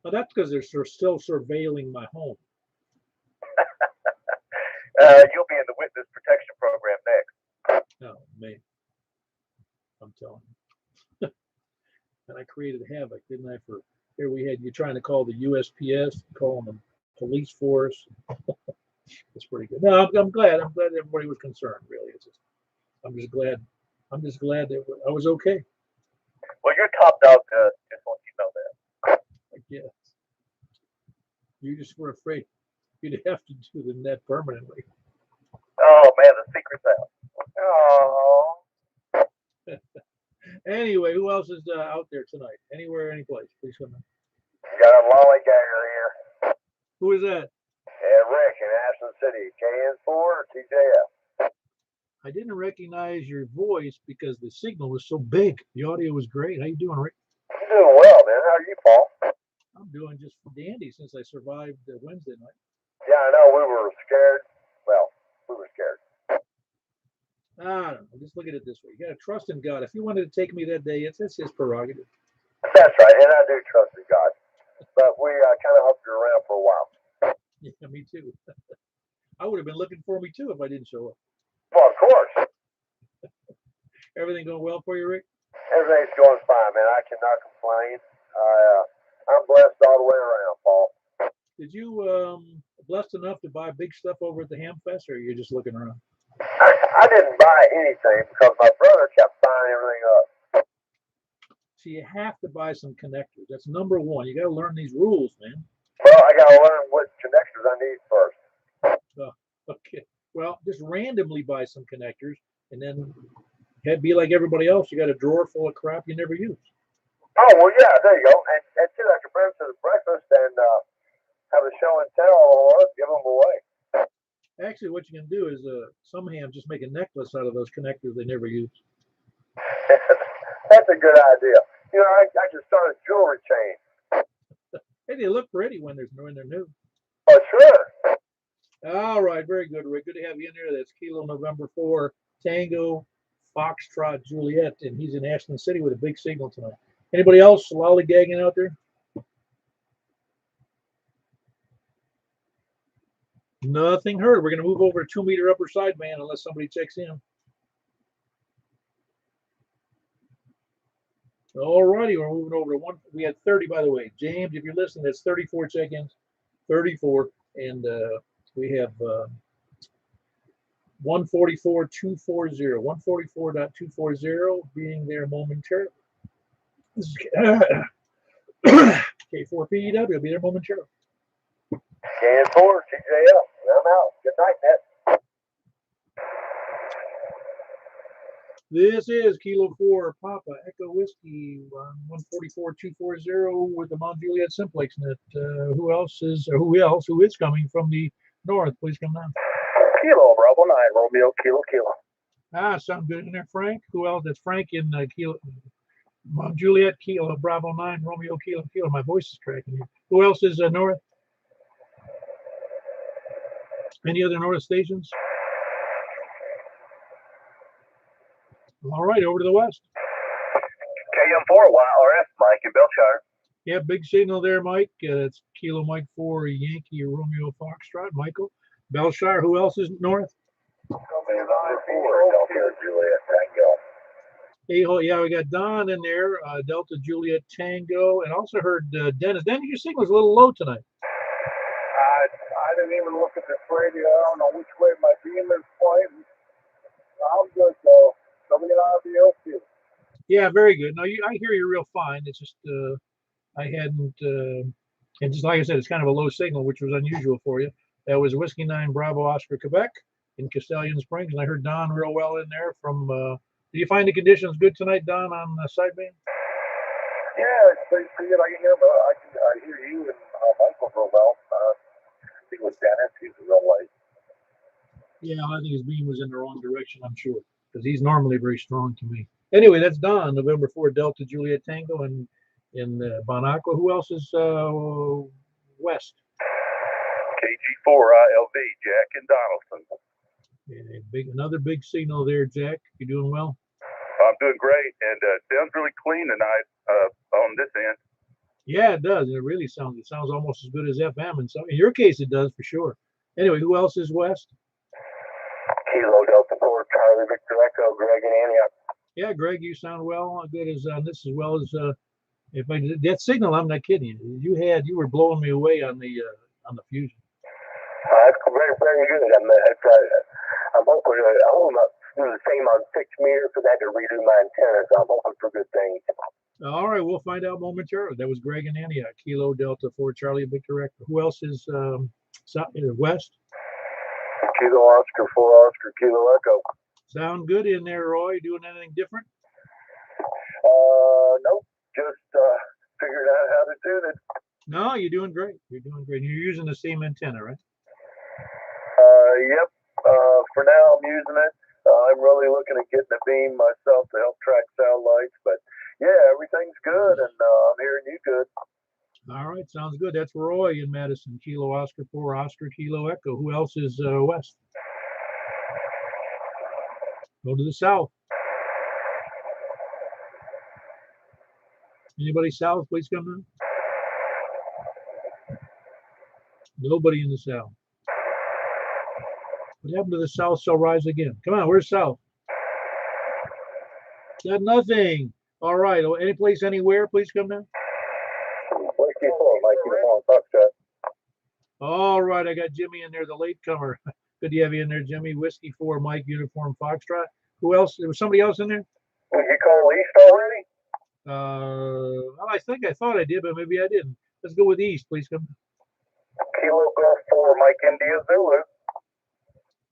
Speaker 1: Well, that's because they're still surveilling my home.
Speaker 3: You'll be in the witness protection program next.
Speaker 1: Oh, man. I'm telling you. And I created havoc, didn't I? Here we had you trying to call the USPS, calling them police force. It's pretty good. No, I'm glad. I'm glad everybody was concerned. Really, I'm just glad that I was okay.
Speaker 3: Well, you're top dog. Just want you to know that.
Speaker 1: I guess you just were afraid you'd have to do the net permanently.
Speaker 3: Oh man, the secret's out. Oh.
Speaker 1: Anyway, who else is out there tonight? Anywhere, any place? Please come in.
Speaker 3: You got a lollygagger here.
Speaker 1: Who is that?
Speaker 3: Yeah, Rick in Ashland City, KN4 or TJF.
Speaker 1: I didn't recognize your voice because the signal was so big. The audio was great. How you doing, Rick?
Speaker 3: I'm doing well, man. How are you, Paul?
Speaker 1: I'm doing just dandy since I survived Wednesday night.
Speaker 3: Yeah, I know. We were scared. Well, we were scared.
Speaker 1: I don't know. Just look at it this way. You got to trust in God. If you wanted to take me that day, it's his prerogative.
Speaker 3: That's right, and I do trust in God. But we kind of hooked you around for a while.
Speaker 1: Yeah, me too. I would have been looking for me too if I didn't show up.
Speaker 3: Well, of course.
Speaker 1: Everything going well for you, Rick?
Speaker 3: Everything's going fine, man. I cannot complain. I'm blessed all the way around, Paul.
Speaker 1: Did you blessed enough to buy big stuff over at the Ham Fest, or are you just looking around?
Speaker 3: I didn't buy anything because my brother kept buying everything up.
Speaker 1: So you have to buy some connectors. That's number one. You got to learn these rules, man.
Speaker 3: Well, I got to learn what connectors I need first.
Speaker 1: Oh, okay. Well, just randomly buy some connectors, and then be like everybody else. You got a drawer full of crap you never use.
Speaker 3: Oh, well, yeah, there you go. And too, I can bring them to the breakfast and have a show and tell or give them away.
Speaker 1: Actually, what you can do is some hams just make a necklace out of those connectors they never use.
Speaker 3: That's a good idea. You know, I just started a jewelry chain.
Speaker 1: Hey, they look pretty when they're new.
Speaker 3: Oh, sure.
Speaker 1: All right, very good, Rick. Good to have you in there. That's Kilo November 4, Tango, Foxtrot, Juliet, and he's in Ashland City with a big signal tonight. Anybody else lollygagging out there? Nothing heard. We're going to move over to 2-meter upper side man unless somebody checks in. All righty, we're moving over to one. We had 30, by the way. James, if you're listening, that's 34 check-ins, 34, and we have 144.240, 144.240 being there momentarily. This is K4PEW will be there momentarily.
Speaker 3: KN4, TJF. I'm out. Good night, Net.
Speaker 1: This is Kilo 4 Papa Echo Whiskey 144.240 with the Mount Juliet Simplex Net. Who is coming from the North, please come down.
Speaker 3: Kilo, Bravo 9, Romeo, Kilo, Kilo.
Speaker 1: Ah, sound good in there, Frank. Who else? That's Frank in Kilo. Juliet, Kilo, Bravo 9, Romeo, Kilo, Kilo. My voice is cracking here. Who else is North? Any other North stations? All right, over to the west.
Speaker 3: KM4, YRF, Mike in Belshire.
Speaker 1: Yeah, big signal there, Mike. It's Kilo Mike 4, Yankee Romeo Foxtrot, Michael. Belshire, who else is north?
Speaker 3: Juliet, Tango.
Speaker 1: Hey, yeah, we got Don in there, Delta Juliet Tango, and also heard Dennis. Dennis, your signal's a little low tonight.
Speaker 3: I didn't even look at this radio. I don't know which way my beam is pointing. I'm good though. WNRBO.
Speaker 1: Yeah, very good. No, I hear you real fine. It's just I hadn't, and just like I said, it's kind of a low signal, which was unusual for you. That was Whiskey 9 Bravo Oscar Quebec in Castellan Springs, and I heard Don real well in there from. Do you find the conditions good tonight, Don, on sideband?
Speaker 3: Yeah, it's pretty good. I can hear, I hear you and Michael real well. I think with Dennis, he's real light.
Speaker 1: Yeah, I think his beam was in the wrong direction, I'm sure, because he's normally very strong to me. Anyway, that's Don, November 4 Delta Juliet Tango in Bon Aqua. Who else is west?
Speaker 2: KG4 ILV, Jack and Donaldson.
Speaker 1: Yeah, another big signal there, Jack. You doing well?
Speaker 2: I'm doing great, and it sounds really clean tonight on this end.
Speaker 1: Yeah, it does. It really sounds. It sounds almost as good as FM, and so in your case, it does for sure. Anyway, who else is west?
Speaker 3: Kilo Delta 4 Charlie Victor Echo, Greg and Antioch.
Speaker 1: Yeah, Greg, you sound well. Good as on this, as well as if I did that signal. I'm not kidding you. You were blowing me away on the fusion.
Speaker 3: That's very, very good. I'm hoping I will not do the same on 6 meters for that to redo my antenna, so I'm hoping for good things.
Speaker 1: All right, we'll find out momentarily. That was Greg and Antioch, Kilo Delta 4 Charlie Victor Echo. Who else is west?
Speaker 3: Kilo Oscar 4 Oscar Kilo Echo.
Speaker 1: Sound good in there, Roy? Doing anything different?
Speaker 3: Nope. Just figuring out how to do it.
Speaker 1: No, you're doing great. You're doing great. You're using the same antenna, right?
Speaker 3: Yep. For now, I'm using it. I'm really looking at getting a beam myself to help track satelllites. But yeah, everything's good, and I'm hearing you good.
Speaker 1: All right, sounds good. That's Roy in Madison, Kilo Oscar 4 Oscar Kilo Echo. Who else is west? Go to the south. Anybody south? Please come in. Nobody in the south. What happened to the south shall rise again? Come on, where's south? Got nothing. All right. Any place, anywhere, please come down. All right, I got Jimmy in there, the latecomer. Good to have you in there, Jimmy. Whiskey 4 Mike Uniform Foxtrot. Who else? There was somebody else in there?
Speaker 3: Did you call East already?
Speaker 1: Well, I thought I did, but maybe I didn't. Let's go with East, please come.
Speaker 3: Kilo Golf 4 Mike India Zulu.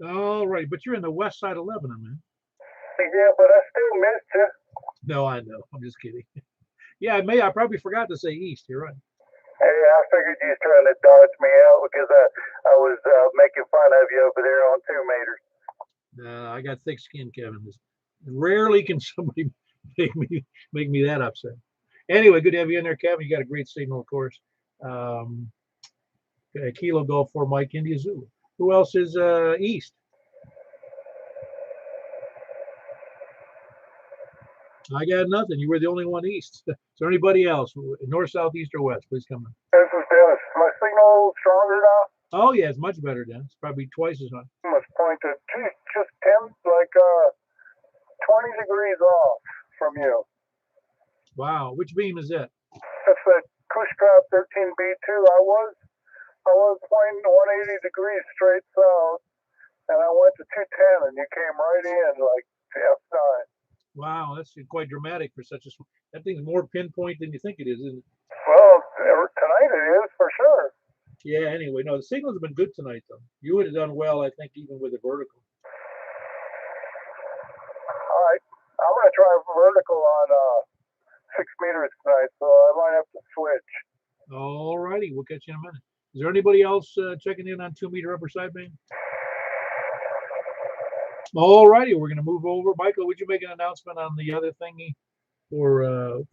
Speaker 1: All right, but you're in the west side of Lebanon, man.
Speaker 3: Yeah, but I still missed you.
Speaker 1: No, I know. I'm just kidding. Yeah, I probably forgot to say East. You're right.
Speaker 3: Hey, I figured you was trying to dodge me out because I was making fun of you over there on 2 meters.
Speaker 1: I got thick skin, Kevin. Rarely can somebody make me that upset. Anyway, good to have you in there, Kevin. You got a great signal, of course. Kilo Golf 4 Mike India Zulu. Who else is east? I got nothing. You were the only one east. Is there anybody else? North, south, east, or west? Please come in.
Speaker 3: This is Dennis. My signal stronger now?
Speaker 1: Oh, yeah, it's much better, Dennis. Probably twice as high.
Speaker 3: Must point to just 10, like 20 degrees off from you.
Speaker 1: Wow. Which beam is that?
Speaker 3: That's the Kushtrap 13B2. I was pointing 180 degrees straight south, and I went to 210, and you came right in like F9.
Speaker 1: Wow, that's quite dramatic for such a. That thing's more pinpoint than you think it is, isn't it?
Speaker 3: Well, tonight it is for sure.
Speaker 1: Yeah. Anyway, no, the signals have been good tonight, though. You would have done well, I think, even with the vertical.
Speaker 3: All right, I'm gonna try vertical on 6 meters tonight, so I might have to switch.
Speaker 1: All righty, we'll catch you in a minute. Is there anybody else checking in on 2-meter upper sideband? All righty, we're going to move over. Michael, would you make an announcement on the other thingy for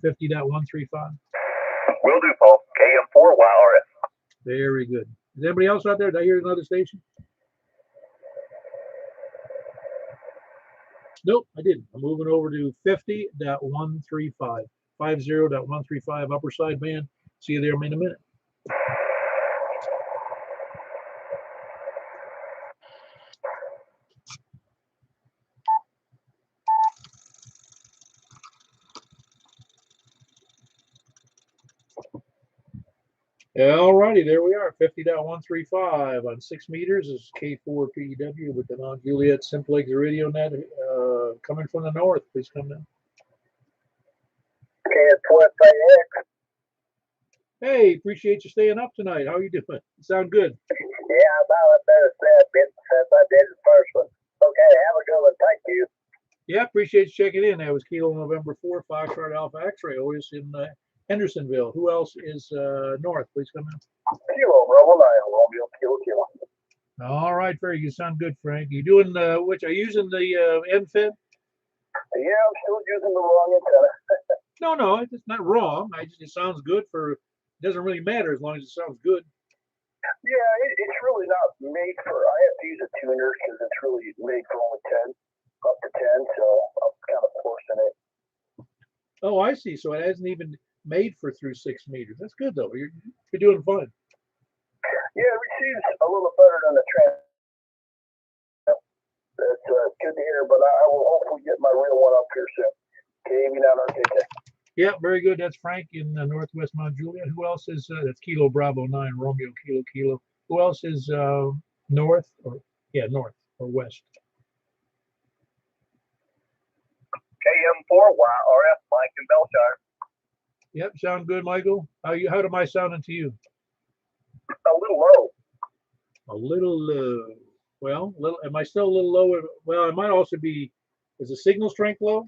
Speaker 1: 50.135?
Speaker 2: Will do, Paul. KM4YRF.
Speaker 1: Very good. Is anybody else out there? Did I hear another station? Nope, I didn't. I'm moving over to 50.135. 50.135 upper sideband. See you there in a minute. All righty, there we are. 50.135 on 6 meters is K4 PEW with the non-Juliet Simplex Radio Net coming from the north. Please come in.
Speaker 3: KS4AX.
Speaker 1: Hey, appreciate you staying up tonight. How are you doing? You sound good.
Speaker 3: Yeah, about a better set bit since I did the first one. Okay, have a good one. Thank you.
Speaker 1: Yeah, appreciate you checking in. That was Kilo November 4, Foxtrot Alpha X-ray, always in Hendersonville. Who else is north? Please come in.
Speaker 3: Kilo, Bravo 9, Romeo, Kilo.
Speaker 1: All right, very good. Sound good, Frank. You doing which? Are you using the NFED?
Speaker 3: Yeah, I'm still using the wrong antenna.
Speaker 1: No, it's not wrong. It sounds good for. It doesn't really matter as long as it sounds good.
Speaker 3: Yeah, it's really not made for. I have to use a tuner because it's really made for only 10, up to 10. So I'm kind of forcing it.
Speaker 1: Oh, I see. So it hasn't even made for through 6 meters. That's good though. You're doing fine.
Speaker 3: Yeah, it receives a little better than the trans. That's good to hear. But I will hopefully get my real one up here soon. KV down RKK.
Speaker 1: Yeah, very good. That's Frank in Northwest Mount Juliet. Who else is that's Kilo Bravo 9 Romeo Kilo. Who else is north or west?
Speaker 2: KM4YRF, Mike in Belshire.
Speaker 1: Yep, sound good, Michael. How am I sounding to you?
Speaker 3: A little low.
Speaker 1: A little low. Well, am I still a little low? Well, it might also be. Is the signal strength low?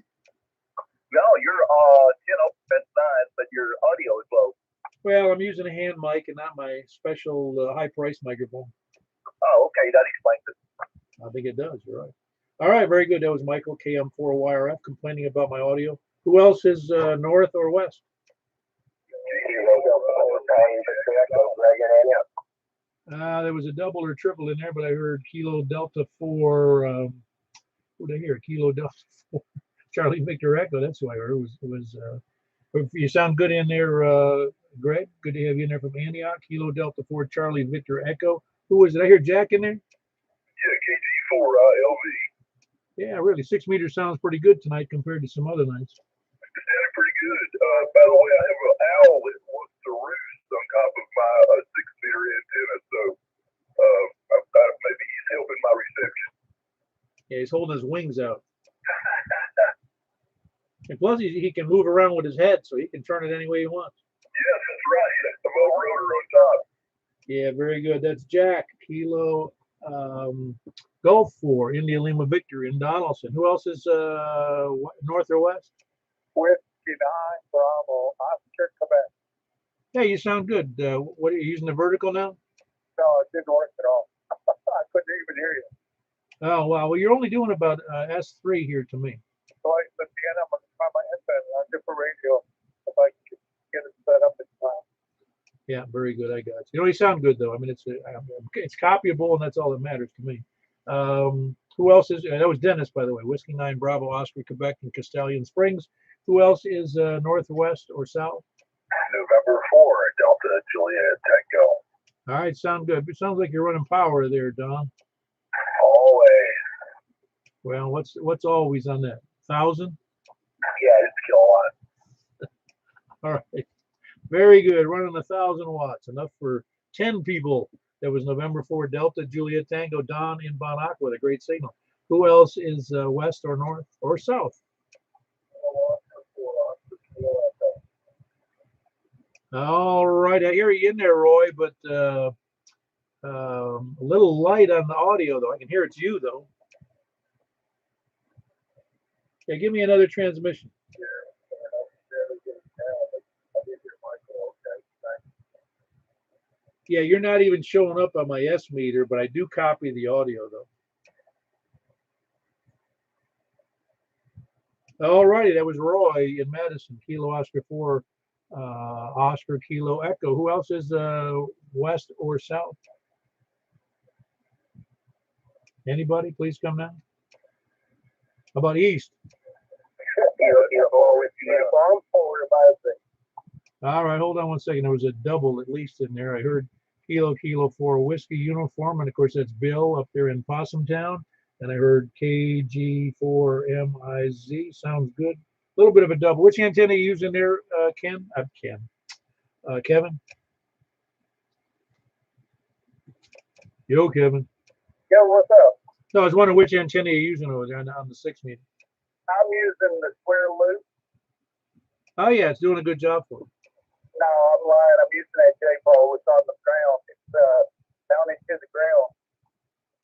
Speaker 2: No, you're 10 up at 9, but your audio is low.
Speaker 1: Well, I'm using a hand mic and not my special high-priced microphone.
Speaker 2: Oh, okay, that explains it.
Speaker 1: I think it does. You're right. All right, very good. That was Michael KM4YRF complaining about my audio. Who else is north or west? There was a double or triple in there, but I heard Kilo Delta 4. What did I hear? Kilo Delta 4. Charlie Victor Echo. That's who I heard. You sound good in there, Greg. Good to have you in there from Antioch. Kilo Delta 4, Charlie Victor Echo. Who was it? I hear Jack in there?
Speaker 2: Yeah, KG4 LV.
Speaker 1: Yeah, really. 6 meters sounds pretty good tonight compared to some other nights.
Speaker 2: It sounded pretty good. By the way, I have an owl that wants to roost on top of my 6-meter antenna, so I thought maybe he's helping my reception.
Speaker 1: Yeah, he's holding his wings out. And plus, he can move around with his head, so he can turn it any way he wants.
Speaker 2: Yes, that's right. The low rotor on top.
Speaker 1: Yeah, very good. That's Jack, Kilo Golf 4, India Lima Victor in Donaldson. Who else is north or west?
Speaker 3: Whiskey 9, Bravo, Oscar, Quebec.
Speaker 1: Yeah, you sound good. What are you using the vertical now?
Speaker 3: No, it didn't work at all. I couldn't even hear you.
Speaker 1: Oh, wow. Well, you're only doing about S3 here to me.
Speaker 3: So at the end, I'm going to try my headset on different radio if I can get it set up in time.
Speaker 1: Yeah, very good. I got you. You know, you sound good though. I mean, it's copyable, and that's all that matters to me. Who else is? That was Dennis, by the way. Whiskey 9 Bravo Oscar Quebec and Castellian Springs. Who else is northwest or south?
Speaker 2: November 4, Delta Juliet Tango.
Speaker 1: All right, sound good. It sounds like you're running power there, Don.
Speaker 2: Always.
Speaker 1: Well, what's always on that? 1,000?
Speaker 2: Yeah, it's kilowatt.
Speaker 1: All right. Very good. Running 1,000 watts, enough for 10 people. That was November 4 Delta Juliet Tango Don in Bon Aqua with a great signal. Who else is west or north or south? All right. I hear you in there, Roy, but a little light on the audio, though. I can hear it's you, though. Yeah, give me another transmission. Yeah, you're not even showing up on my S meter, but I do copy the audio though. All righty, that was Roy in Madison, Kilo Oscar 4, Oscar Kilo Echo. Who else is west or south? Anybody? Please come now. How about east? All right, hold on one second. There was a double at least in there. I heard Kilo 4 Whiskey Uniform, and of course that's Bill up there in Possum Town. And I heard KG4MIZ. Sounds good. A little bit of a double. Which antenna are you using there, Kevin? Yo, Kevin.
Speaker 3: Yo, what's up?
Speaker 1: No, I was wondering which antenna you're using over there on the 6 meter.
Speaker 3: I'm using the square loop.
Speaker 1: Oh yeah, it's doing a good job for you.
Speaker 3: No, I'm lying. I'm using that J-pole. It's on the ground. It's down into the ground.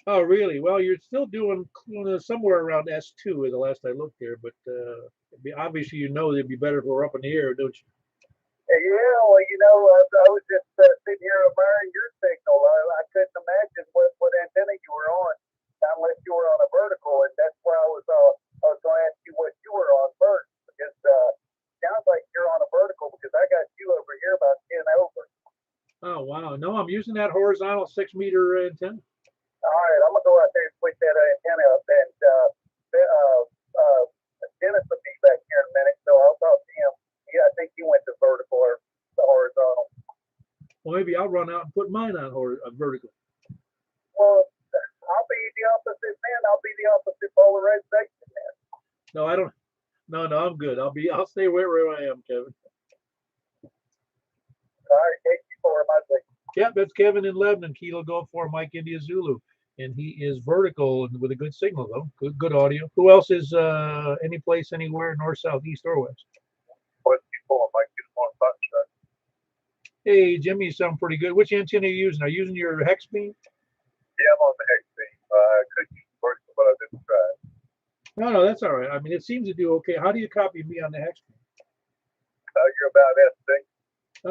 Speaker 1: Oh, really? Well, you're still doing somewhere around S2 the last I looked there, but obviously you know it'd be better if we're up in the air, don't you?
Speaker 3: Yeah, well, I was just sitting here admiring your signal. I couldn't imagine what antenna you were on unless you were on a vertical, and that's why I was going to ask you what you were on first, because sounds like you're on a vertical, because I got you over here about 10 over.
Speaker 1: Oh, wow. No, I'm using that horizontal 6 meter antenna.
Speaker 3: All right, I'm gonna go out there and switch that antenna up, and Dennis will be back here in a minute, so I'll talk to him. Yeah, I think he went to vertical or the horizontal.
Speaker 1: Well, maybe I'll run out and put mine on vertical.
Speaker 3: Well, I'll be the opposite man. I'll be the opposite polarization man.
Speaker 1: No, I don't. No, I'm good. I'll stay where I am, Kevin.
Speaker 3: All right, KG4, my thing.
Speaker 1: Yep, that's Kevin in Lebanon, Kilo Golf 4, Mike India Zulu. And he is vertical and with a good signal, though. Good audio. Who else is any place, anywhere, north, south, east, or west?
Speaker 2: Before Mike gets more Foxtrot.
Speaker 1: Hey, Jimmy, you sound pretty good. Which antenna are you using? Are you using your hex beam?
Speaker 2: Yeah, I'm on the hex beam. I could use vertical, but I didn't try.
Speaker 1: No, that's all right. I mean, it seems to do okay. How do you copy me on the hex beam?
Speaker 2: You're about S6.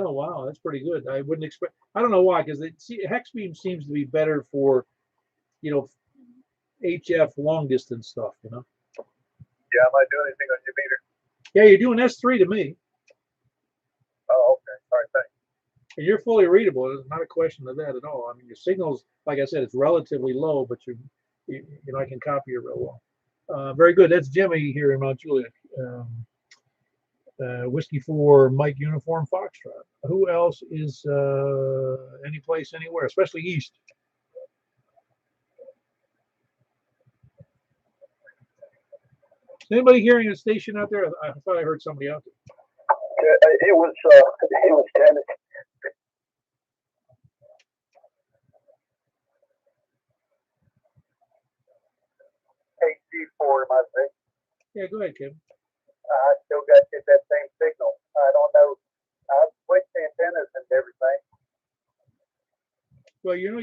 Speaker 1: Oh, wow, that's pretty good. I wouldn't expect. I don't know why, because hex beam seems to be better for, HF long distance stuff.
Speaker 2: Yeah, am I doing anything on your meter?
Speaker 1: Yeah, you're doing S3 to me.
Speaker 2: Oh, okay. All right, thanks.
Speaker 1: And you're fully readable. There's not a question of that at all. I mean, your signal's, like I said, it's relatively low, but I can copy it real well. Very good. That's Jimmy here in Mount Juliet. Whiskey 4 Mike Uniform Foxtrot. Who else is any place, anywhere, especially east? Is anybody hearing a station out there? I thought I heard somebody out there.
Speaker 3: It was Dennis. KG4, my thing.
Speaker 1: Yeah, go ahead, Kevin.
Speaker 3: I still got that same signal. I don't know. I've switched antennas and everything.
Speaker 1: Well, your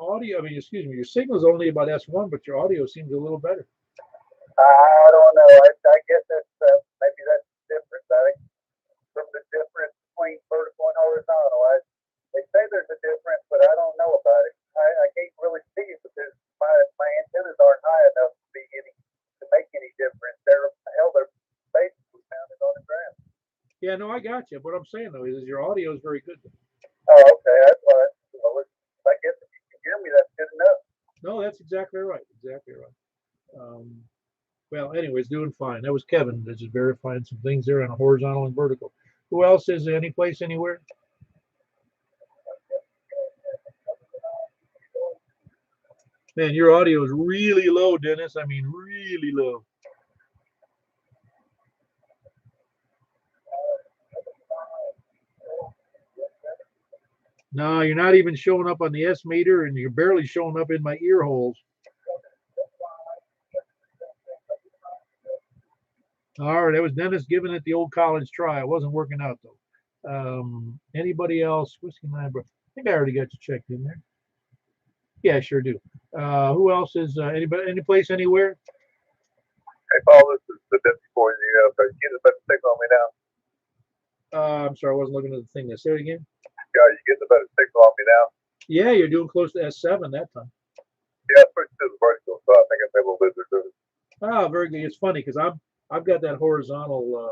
Speaker 1: audio. I mean, excuse me, your signal's only about S1, but your audio seems a little better.
Speaker 3: I don't know. I guess that's maybe that's different. From the difference between vertical and horizontal. They say there's a difference, but I don't know about it. I can't really see it because my antennas aren't high enough to make any difference. They're basically mounted on the ground.
Speaker 1: Yeah, no, I got you. What I'm saying though is your audio is very good.
Speaker 3: Oh, okay. That's what. Well, I guess if you can hear me, that's good enough.
Speaker 1: No, that's exactly right. Exactly right. Well, anyways, doing fine. That was Kevin. Just verifying some things there on a horizontal and vertical. Who else is any place, anywhere? Man, your audio is really low, Dennis. I mean, really low. No, you're not even showing up on the S meter, and you're barely showing up in my ear holes. All right, that was Dennis giving it the old college try. It wasn't working out though. Anybody else? Whiskey Nine, I think I already got you checked in there. Yeah, I sure do. Who else is anybody? Any place, anywhere?
Speaker 2: Hey, Paul, this is the deputy you get a better signal on me now.
Speaker 1: I'm sorry, I wasn't looking at the thing. Say it again.
Speaker 2: are you getting a better signal on me now?
Speaker 1: Yeah, you're doing close to S7 that time.
Speaker 2: Yeah, I switched to the vertical, so I think it's able to listen.
Speaker 1: Oh, very good. It's funny because I've got that horizontal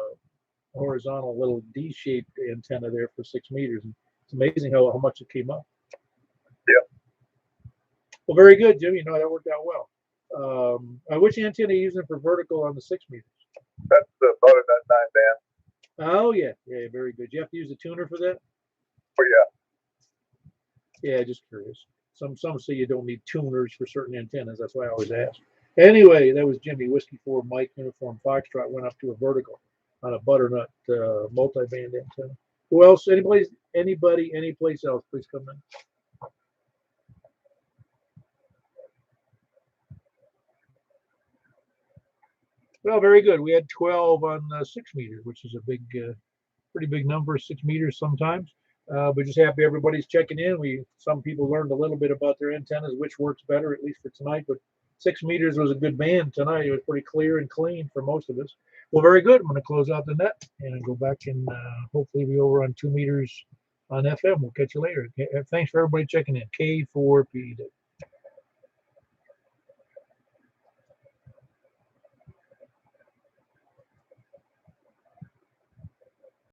Speaker 1: little D-shaped antenna there for 6 meters. And it's amazing how much it came up.
Speaker 2: Yeah.
Speaker 1: Well, very good, Jim. You know, that worked out well. Which antenna are you using for vertical on the 6 meters?
Speaker 2: That's the butternut 9 band.
Speaker 1: Oh, yeah. Yeah, very good. You have to use a tuner for that?
Speaker 2: Oh, yeah.
Speaker 1: Yeah, just curious. Some say you don't need tuners for certain antennas. That's why I always ask. Anyway, that was Jimmy. Whiskey 4 Mike Uniform Foxtrot went up to a vertical on a butternut multi-band antenna. Who else? Anybody, anyplace else? Please come in. Well, very good. We had 12 on 6 meters, which is a pretty big number, 6 meters sometimes. We're just happy everybody's checking in. Some people learned a little bit about their antennas, which works better, at least for tonight. But 6 meters was a good band tonight. It was pretty clear and clean for most of us. Well, very good. I'm going to close out the net and go back and hopefully be over on 2 meters on FM. We'll catch you later. Thanks for everybody checking in. K4PD.